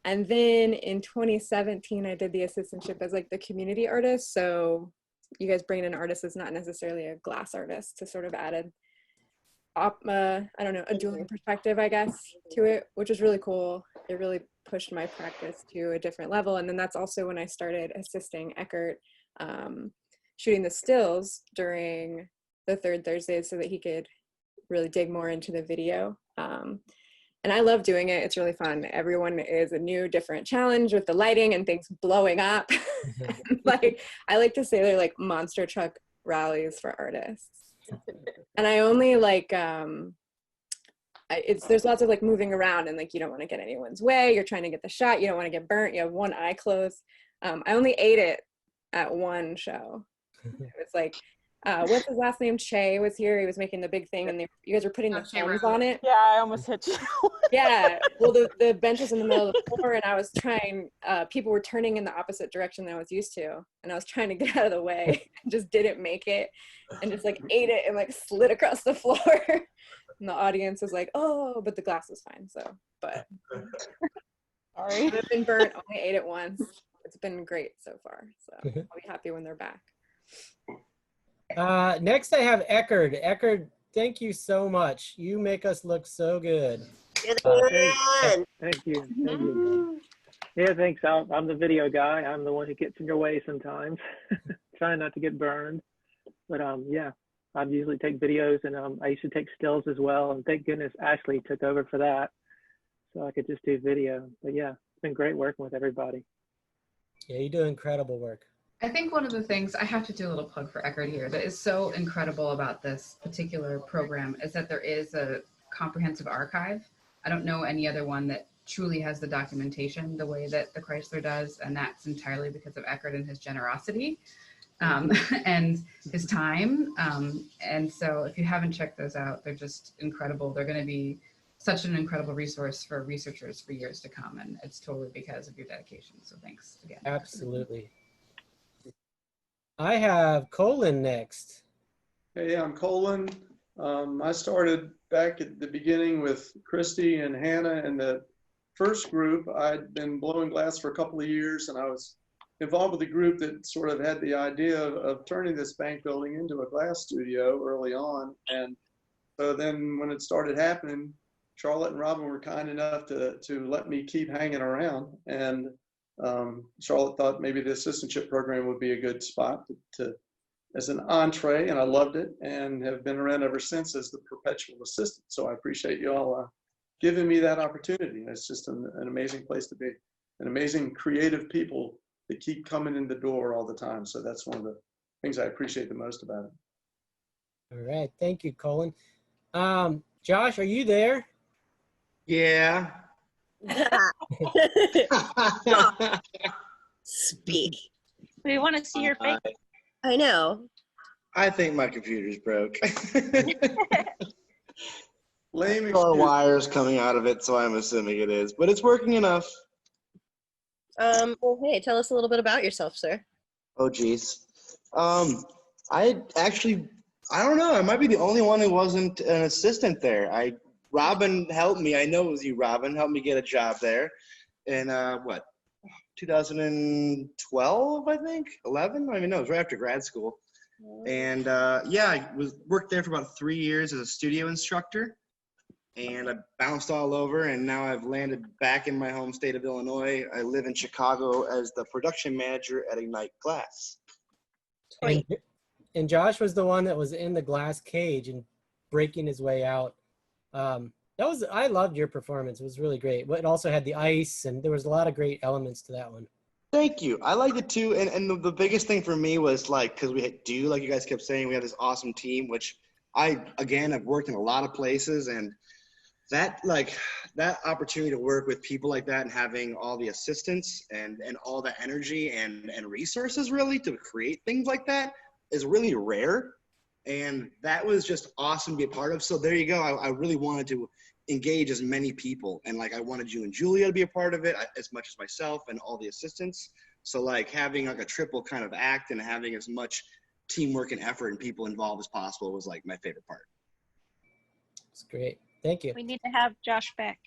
then in 2017, I did the assistantship as like the community artist. So you guys bring in an artist that's not necessarily a glass artist to sort of added, I don't know, a dueling perspective, I guess, to it, which was really cool. It really pushed my practice to a different level. And then that's also when I started assisting Eckert, shooting the stills during the Third Thursdays so that he could really dig more into the video. And I love doing it. It's really fun. Everyone is a new, different challenge with the lighting and things blowing up. Like, I like to say they're like monster truck rallies for artists. And I only like, there's lots of like moving around and like, you don't want to get anyone's way. You're trying to get the shot. You don't want to get burnt. You have one eye closed. I only ate it at one show. It was like, what's his last name? Che was here. He was making the big thing, and you guys were putting the thumbs on it. Yeah, I almost hit you. Yeah. Well, the bench was in the middle of the floor, and I was trying. People were turning in the opposite direction than I was used to, and I was trying to get out of the way. Just didn't make it, and just like ate it and like slid across the floor. And the audience was like, "Oh," but the glass was fine. So, but sorry, I've been burnt. Only ate it once. It's been great so far. So I'll be happy when they're back. Next, I have Eckert. Eckert, thank you so much. You make us look so good. Thank you. Thank you. Yeah, thanks. I'm the video guy. I'm the one who gets in your way sometimes. Trying not to get burned. But yeah, I usually take videos, and I used to take stills as well. And thank goodness Ashley took over for that, so I could just do video. But yeah, it's been great working with everybody. Yeah, you do incredible work. I think one of the things, I have to do a little plug for Eckert here, that is so incredible about this particular program is that there is a comprehensive archive. I don't know any other one that truly has the documentation the way that the Chrysler does, and that's entirely because of Eckert and his generosity and his time. And so if you haven't checked those out, they're just incredible. They're going to be such an incredible resource for researchers for years to come, and it's totally because of your dedication. So thanks again. Absolutely. I have Colin next. Hey, I'm Colin. I started back at the beginning with Christy and Hannah in the first group. I'd been blowing glass for a couple of years, and I was involved with a group that sort of had the idea of turning this bank building into a glass studio early on. And so then when it started happening, Charlotte and Robin were kind enough to let me keep hanging around. And Charlotte thought maybe the assistantship program would be a good spot to as an entree, and I loved it and have been around ever since as the perpetual assistant. So I appreciate you all giving me that opportunity. It's just an amazing place to be, and amazing creative people that keep coming in the door all the time. So that's one of the things I appreciate the most about it. All right, thank you, Colin. Josh, are you there? Yeah. Speak. We want to see your face. I know. I think my computer's broke. Lame All wires coming out of it, so I'm assuming it is, but it's working enough. Well, hey, tell us a little bit about yourself, sir. Oh, geez. I don't know. I might be the only one who wasn't an assistant there. I Robin helped me. I know it was you, Robin, helped me get a job there. In 2012, I think, 11. I don't even know. It was right after grad school. And yeah, I worked there for about 3 years as a studio instructor. And I bounced all over, and now I've landed back in my home state of Illinois. I live in Chicago as the production manager at Ignite Glass. And Josh was the one that was in the glass cage and breaking his way out. I loved your performance. It was really great. It also had the ice, and there was a lot of great elements to that one. Thank you. I liked it too. And the biggest thing for me was like, because like you guys kept saying, we have this awesome team, which I, again, have worked in a lot of places, and that opportunity to work with people like that and having all the assistance and all the energy and resources really to create things like that is really rare. And that was just awesome to be a part of. So there you go. I really wanted to engage as many people, and like I wanted you and Julia to be a part of it as much as myself and all the assistants. So like having like a triple kind of act and having as much teamwork and effort and people involved as possible was like my favorite part. It's great. Thank you. We need to have Josh back.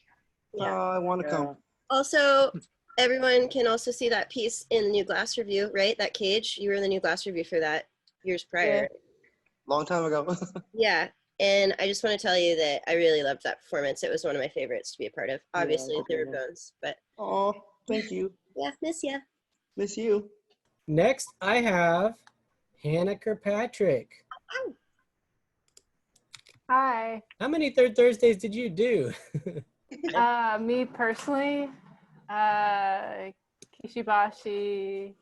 Yeah. I want to come. Also, everyone can also see that piece in the New Glass Review, right? That cage. You were in the New Glass Review for that years prior. Long time ago. Yeah. And I just want to tell you that I really loved that performance. It was one of my favorites to be a part of. Obviously, there were bones, but. Oh, thank you. Yeah, miss ya. Miss you. Next, I have Hannah Kirkpatrick. Hi. How many Third Thursdays did you do? Me personally, Kishibashi,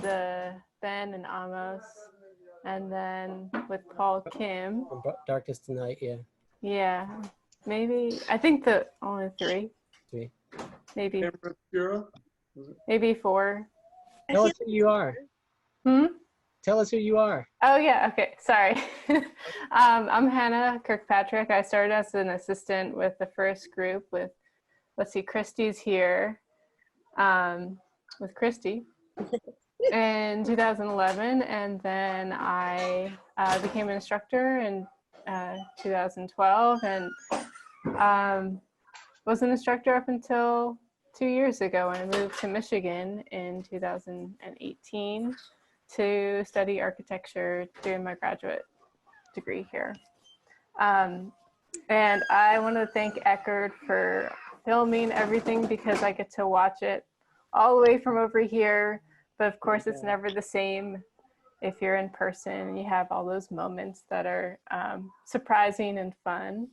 the Ben and Amos, and then with Paul Kim. From Darkest Night, yeah. Yeah, maybe, I think the only three. Three. Maybe. Camera Bureau? Maybe 4. Tell us who you are. Tell us who you are. Oh yeah, okay, sorry. I'm Hannah Kirkpatrick. I started as an assistant with the first group with, let's see, Christy's here, with Christy in 2011, and then I became an instructor in 2012, and was an instructor up until 2 years ago when I moved to Michigan in 2018 to study architecture during my graduate degree here. And I want to thank Eckerd for filming everything because I get to watch it all the way from over here. But of course, it's never the same if you're in person and you have all those moments that are surprising and fun.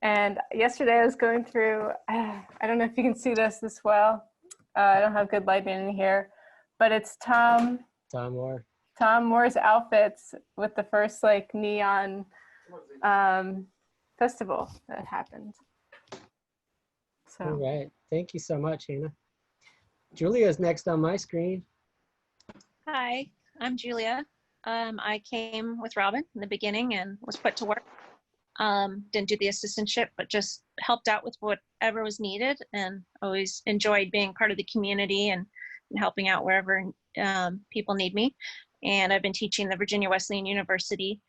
And yesterday I was going through, I don't know if you can see this well. I don't have good lighting in here, but it's Tom Moore's outfits with the first like neon festival that happened. So. All right. Thank you so much, Hannah. Julia's next on my screen. Hi, I'm Julia. I came with Robin in the beginning and was put to work. Didn't do the assistantship, but just helped out with whatever was needed, and always enjoyed being part of the community and helping out wherever people need me. And I've been teaching the Virginia Wesleyan University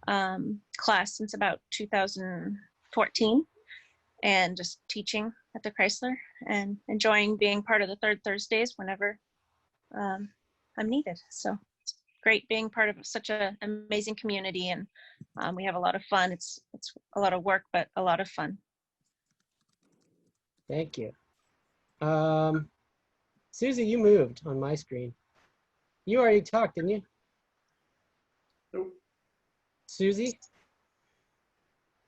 class since about 2014, and just teaching at the Chrysler and enjoying being part of the Third Thursdays whenever I'm needed. So it's great being part of such an amazing community, and we have a lot of fun. It's a lot of work, but a lot of fun. Thank you. Susie, you moved on my screen. You already talked, didn't you? Nope. Susie?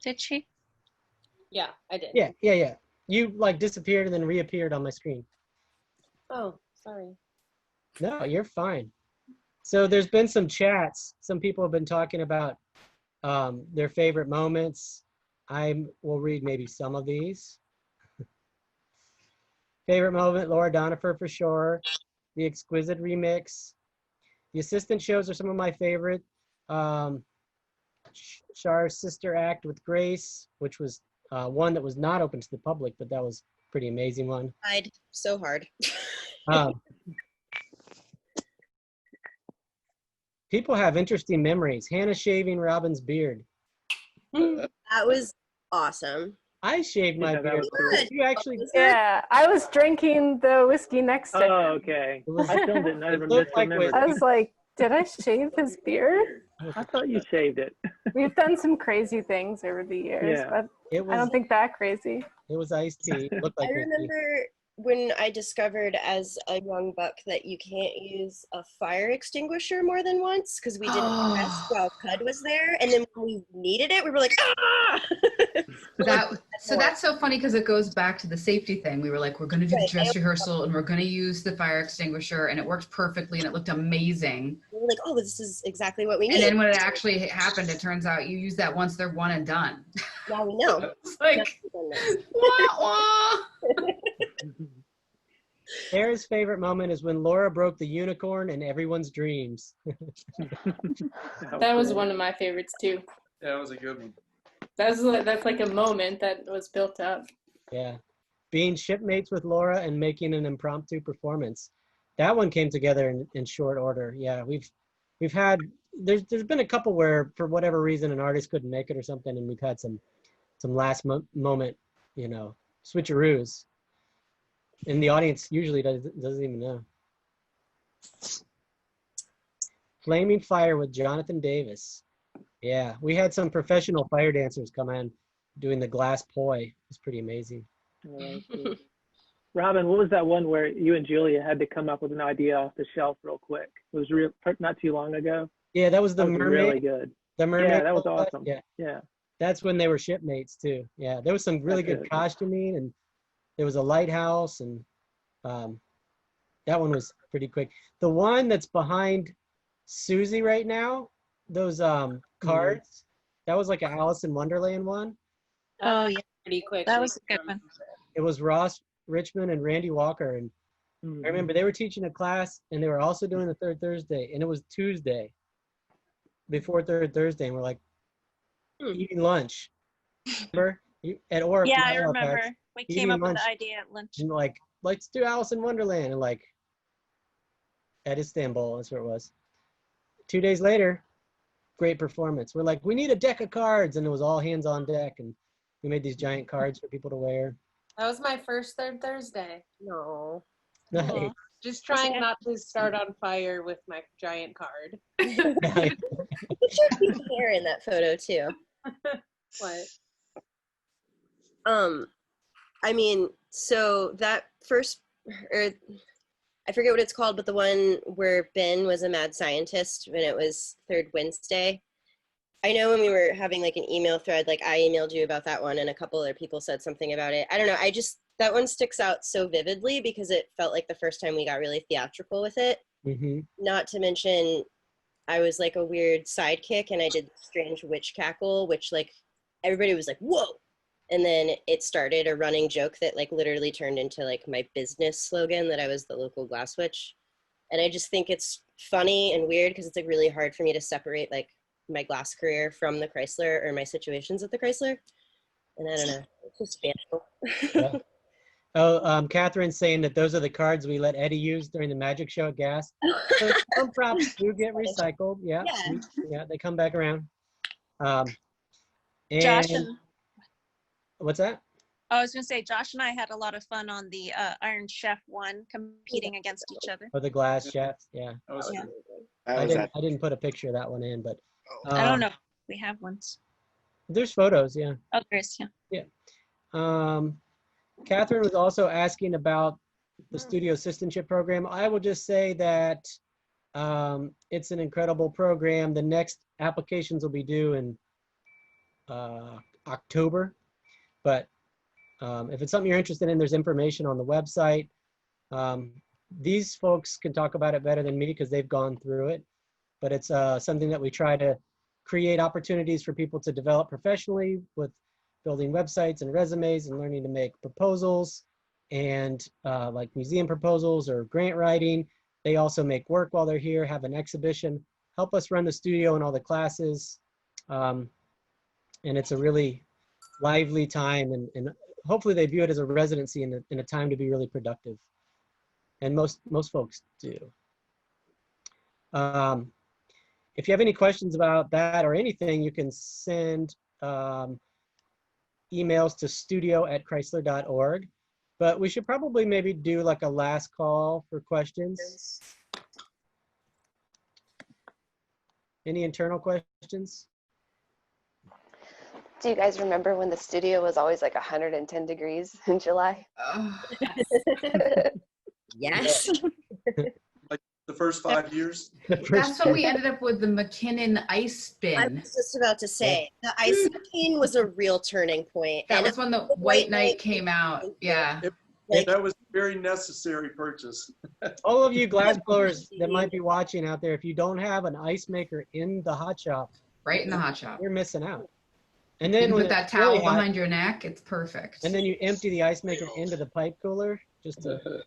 Did she? Yeah, I did. Yeah. You like disappeared and then reappeared on my screen. Oh, sorry. No, you're fine. So there's been some chats. Some people have been talking about their favorite moments. I will read maybe some of these. Favorite moment, Laura Donifer for sure. The Exquisite remix. The assistant shows are some of my favorite. Char's sister act with Grace, which was one that was not open to the public, but that was a pretty amazing one. Tried so hard. People have interesting memories. Hannah shaving Robin's beard. That was awesome. I shaved my Yeah, that beard. was cool. You actually, Yeah, I was drinking the whiskey next to him. Oh, okay. I filmed it and I It looked like misremembered. I was like, did I shave his beard? I thought you shaved it. We've done some crazy things over the years, Yeah. but It I was. don't think that crazy. It was iced tea. It looked like I whiskey. remember when I discovered as a young buck that you can't use a fire extinguisher more than once because we didn't test while Cud was there, and then when we needed it, we were like, ah! So that's so funny because it goes back to the safety thing. We were like, we're going to do the Right, dress they- rehearsal and we're going to use the fire extinguisher, and it worked perfectly and it looked amazing. We were like, oh, this is exactly what we need. And then when it actually happened, it turns out you use that once, they're one and done. Now we know. It's like, wah, wah. Sarah's favorite moment is when Laura broke the unicorn in everyone's dreams. That was one of my favorites too. Yeah, that was a good one. That's like a moment that was built up. Yeah. Being shipmates with Laura and making an impromptu performance. That one came together in short order. Yeah, we've had, there's been a couple where for whatever reason an artist couldn't make it or something, and we've had some last moment, switcheroos. And the audience usually doesn't even know. Flaming Fire with Jonathan Davis. Yeah, we had some professional fire dancers come in doing the glass poi. It was pretty amazing. Robin, what was that one where you and Julia had to come up with an idea off the shelf real quick? It was not too long ago. Yeah, that was the That was mermaid. really good. The mermaid. Yeah, that was robot. awesome. Yeah. Yeah. That's when they were shipmates too. Yeah, there was some really That's good it. costuming, and there was a lighthouse, and that one was pretty quick. The one that's behind Susie right now, those cards, that was like an Alice in Wonderland one. Oh yeah, pretty quick. that was a good one. It was Ross Richmond and Randy Walker, and I remember they were teaching a class, and they were also doing the third Thursday, and it was Tuesday before third Thursday, and we're like eating lunch. Remember? At Orp, Yeah, I Halifax, remember. We eating came up with lunch, the idea at lunch. and like, let's do Alice in Wonderland, and like at Istanbul, that's where it was. 2 days later, great performance. We're like, we need a deck of cards, and it was all hands on deck, and we made these giant cards for people to wear. That was my first third Thursday. No. Nice. Just trying not to start on fire with my giant card. You should keep hair in that photo too. What? I mean, so that first, or I forget what it's called, but the one where Ben was a mad scientist when it was third Wednesday. I know when we were having like an email thread, like I emailed you about that one and a couple other people said something about it. I don't know. That one sticks out so vividly because it felt like the first time we got really theatrical with it. Mm-hmm. Not to mention, I was like a weird sidekick and I did strange witch cackle, which like everybody was like, whoa. And then it started a running joke that like literally turned into like my business slogan that I was the local glass witch. And I just think it's funny and weird because it's like really hard for me to separate like my glass career from the Chrysler or my situations at the Chrysler. And I don't know, it's just fanciful. Yeah. Oh, Catherine's saying that those are the cards we let Eddie use during the magic show at Gas. So some props do get recycled. Yeah, yeah, they come back around. And Josh and what's that? I was gonna say Josh and I had a lot of fun on the Iron Chef one, competing against each other. Oh, the glass chefs. Yeah. Yeah. I didn't put a picture of that one in, but I don't know. If we have ones. There's photos. Yeah. Oh, there's yeah. Yeah. Catherine was also asking about the studio assistantship program. I will just say that it's an incredible program. The next applications will be due in October, but if it's something you're interested in, there's information on the website. These folks can talk about it better than me because they've gone through it, but it's something that we try to create opportunities for people to develop professionally with building websites and resumes and learning to make proposals and like museum proposals or grant writing. They also make work while they're here, have an exhibition, help us run the studio and all the classes. And it's a really lively time, and hopefully they view it as a residency and a time to be really productive. And most folks do. If you have any questions about that or anything, you can send emails to studio@chrysler.org. But we should probably maybe do like a last call for questions. Any internal questions? Do you guys remember when the studio was always like 110 degrees in July? Oh, Yes. Like the first 5 years. That's when we ended up with the McKinnon ice bin. I was just about to say, the ice machine was a real turning point. That And was when the White Knight came out. Yeah. That was a very necessary purchase. All of you glass blowers that might be watching out there, if you don't have an ice maker in the hot shop, Right in the hot shop. you're missing out. And You then can when put that it's really towel hot, behind your neck. It's perfect. and then you empty the ice maker into the pipe cooler just to.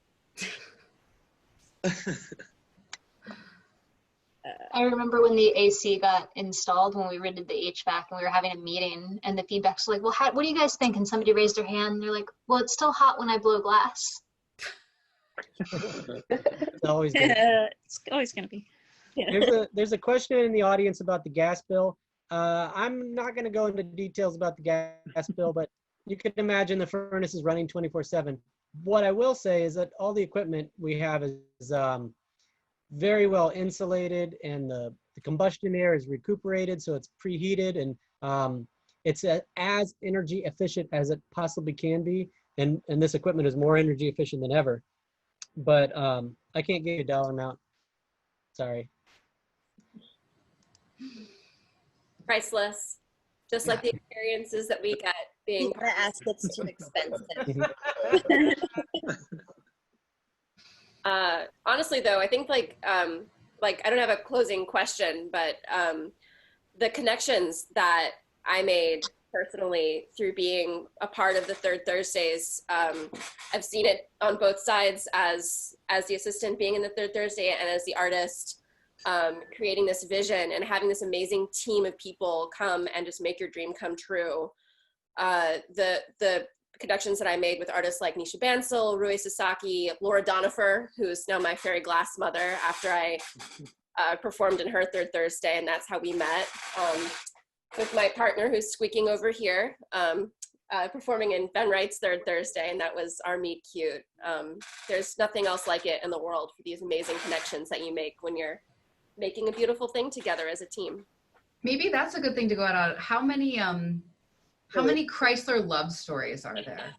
I remember when the AC got installed, when we redid the HVAC and we were having a meeting, and the feedback's like, well, what do you guys think? And somebody raised their hand and they're like, well, it's still hot when I blow glass. It's always good. It's always going to be. There's a question in the audience about the gas bill. I'm not going to go into details about the gas bill, but you can imagine the furnace is running 24/7. What I will say is that all the equipment we have is very well insulated, and the combustion air is recuperated, so it's preheated, and it's as energy efficient as it possibly can be. And this equipment is more energy efficient than ever. But I can't give you a dollar amount. Sorry. Priceless, just like the experiences that we get being The assets too expensive. Honestly, though, I think like I don't have a closing question, but the connections that I made personally through being a part of the Third Thursdays, I've seen it on both sides as the assistant being in the Third Thursday and as the artist, creating this vision and having this amazing team of people come and just make your dream come true. The connections that I made with artists like Nisha Bansal, Rui Sasaki, Laura Donifer, who's now my fairy glass mother after I performed in her Third Thursday, and that's how we met. With my partner who's squeaking over here, performing in Ben Wright's Third Thursday, and that was our meet cute. There's nothing else like it in the world for these amazing connections that you make when you're making a beautiful thing together as a team. Maybe that's a good thing to go out on. How many Chrysler love stories are there?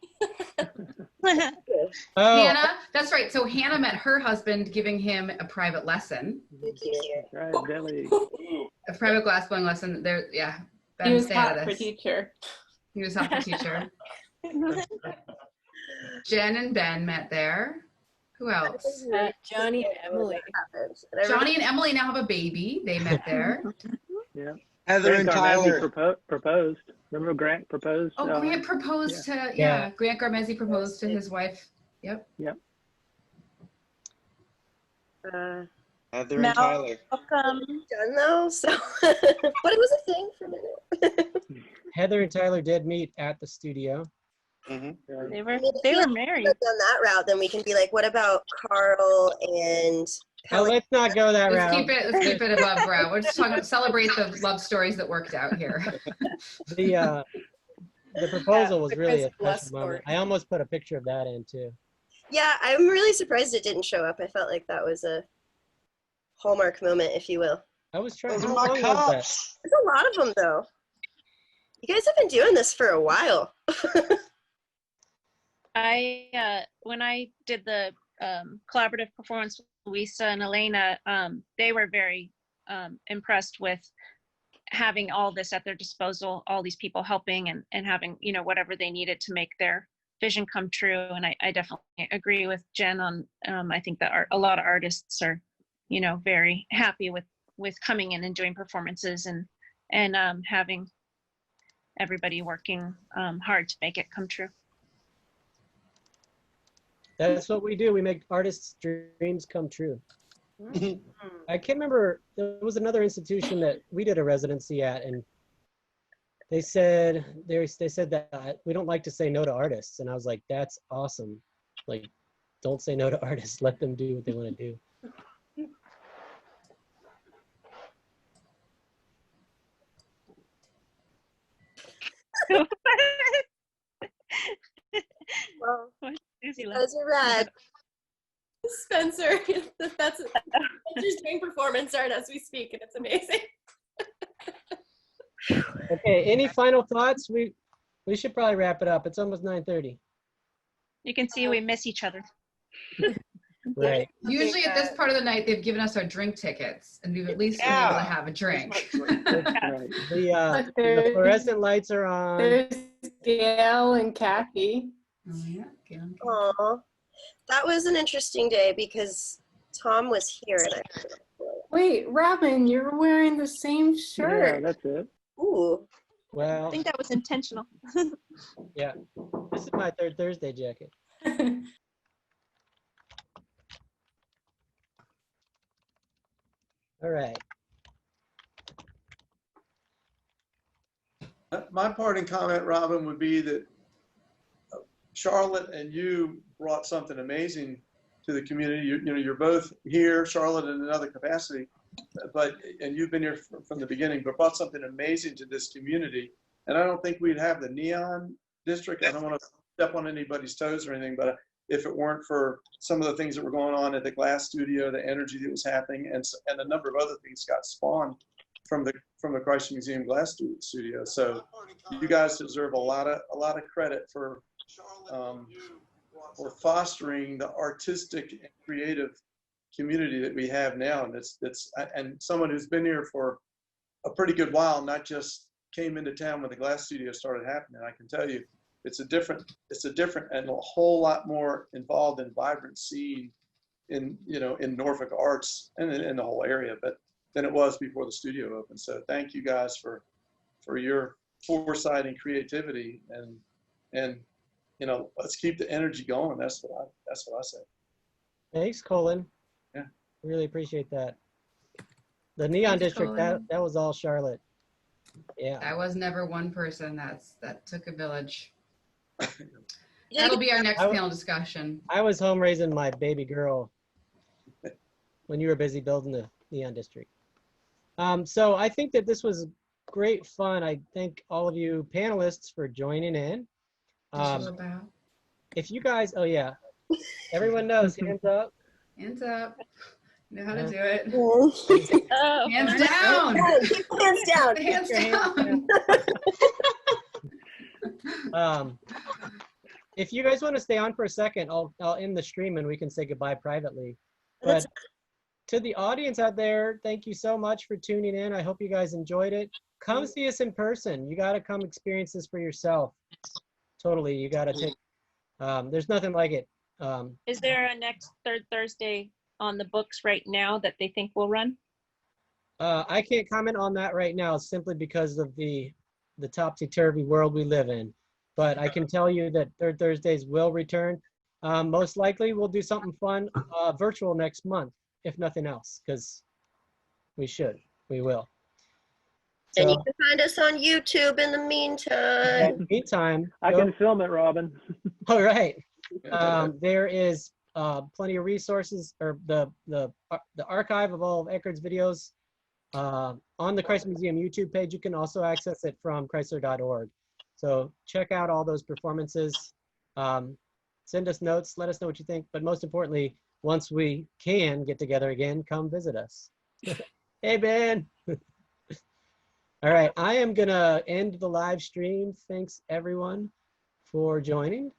Hannah, that's right. So Hannah met her husband giving him a private lesson. Right, Billy. A private glass blowing lesson. There, yeah. He was stay out hot of for this. teacher. He was hot for teacher. Jen and Ben met there. Who else? Johnny and Emily. Johnny and Emily now have a baby. They met there. Yeah. Heather and Tyler. Proposed. Remember Grant proposed? Oh, Grant proposed yeah. to, yeah. Grant Garmezi proposed to his wife. Yep. Yep. Heather and Tyler. Done though, so but it was a thing for a minute. Heather and Tyler did meet at the studio. Mm-hmm. They were married. Done that route, then we can be like, what about Carl and? Oh, let's not go that route. Let's keep it above ground. We're just talking celebrate the love stories that worked out here. The proposal was the really a Chris Bless special moment. story. I almost put a picture of that in too. Yeah, I'm really surprised it didn't show up. I felt like that was a hallmark moment, if you will. I was trying. Those How are my long was that? cups. There's a lot of them though. You guys have been doing this for a while. When I did the collaborative performance with Luisa and Elena, they were very impressed with having all this at their disposal, all these people helping and having, whatever they needed to make their vision come true. And I definitely agree with Jen on, I think that a lot of artists are, very happy with coming in and doing performances and having everybody working hard to make it come true. That's what we do. We make artists' dreams come true. I can't remember. There was another institution that we did a residency at, and they said that we don't like to say no to artists, and I was like, that's awesome. Like, don't say no to artists. Let them do what they want to do. Well, Susie those are rad. Spencer, that's Spencer's doing performance art as we speak, and it's amazing. Okay, any final thoughts? We should probably wrap it up. It's almost 9:30. You can see we miss each other. Right. Usually at this part of the night, they've given us our drink tickets, and we've at least been able to have a drink. The fluorescent lights are on. There's Gail and Kathy. Oh, yeah. Aw, that was an interesting day because Tom was here and I. Wait, Robin, you're wearing the same shirt. Yeah, that's it. Ooh. Well, I think that was intentional. yeah. This is my third Thursday jacket. All right. My parting comment, Robin, would be that Charlotte and you brought something amazing to the community. You're both here, Charlotte in another capacity, and you've been here from the beginning, but brought something amazing to this community. And I don't think we'd have the Neon District. I don't want to step on anybody's toes or anything, but if it weren't for some of the things that were going on at the Glass Studio, the energy that was happening, and a number of other things got spawned from the Chrysler Museum Glass Studio. So you guys deserve a lot of credit for fostering the artistic and creative community that we have now, and someone who's been here for a pretty good while, not just came into town when the Glass Studio started happening. I can tell you, it's a different and a whole lot more involved and vibrant scene in Norfolk arts and in the whole area, but than it was before the studio opened. So thank you guys for your foresight and creativity, and let's keep the energy going. That's what I say. Thanks, Colin. Yeah. Really appreciate that. The Neon Thanks, District, Colin. that was all Charlotte. Yeah. That was never one person. That took a village. That'll be our next panel discussion. I was home raising my baby girl when you were busy building the Neon District. So I think that this was great fun. I thank all of you panelists for joining in. If you guys, oh yeah, everyone knows, hands up. Hands up. Know how to do it. Oh. Hands down. Keep the hands down. Hands Keep your hands down. If you guys want to stay on for a second, I'll end the stream and we can say goodbye privately. But to the audience out there, thank you so much for tuning in. I hope you guys enjoyed it. Come see us in person. You got to come experience this for yourself. Totally, you got to take. There's nothing like it. Is there a next third Thursday on the books right now that they think will run? I can't comment on that right now simply because of the topsy-turvy world we live in. But I can tell you that third Thursdays will return. Most likely we'll do something fun virtual next month, if nothing else, because we will. And you So, can find us on YouTube in the meantime. I can film it, Robin. All right. There is plenty of resources, or the archive of all of Eckerd's videos on the Chrysler Museum YouTube page. You can also access it from chrysler.org. So check out all those performances. Send us notes. Let us know what you think. But most importantly, once we can get together again, come visit us. Hey, Ben. All right. I am going to end the live stream. Thanks, everyone, for joining.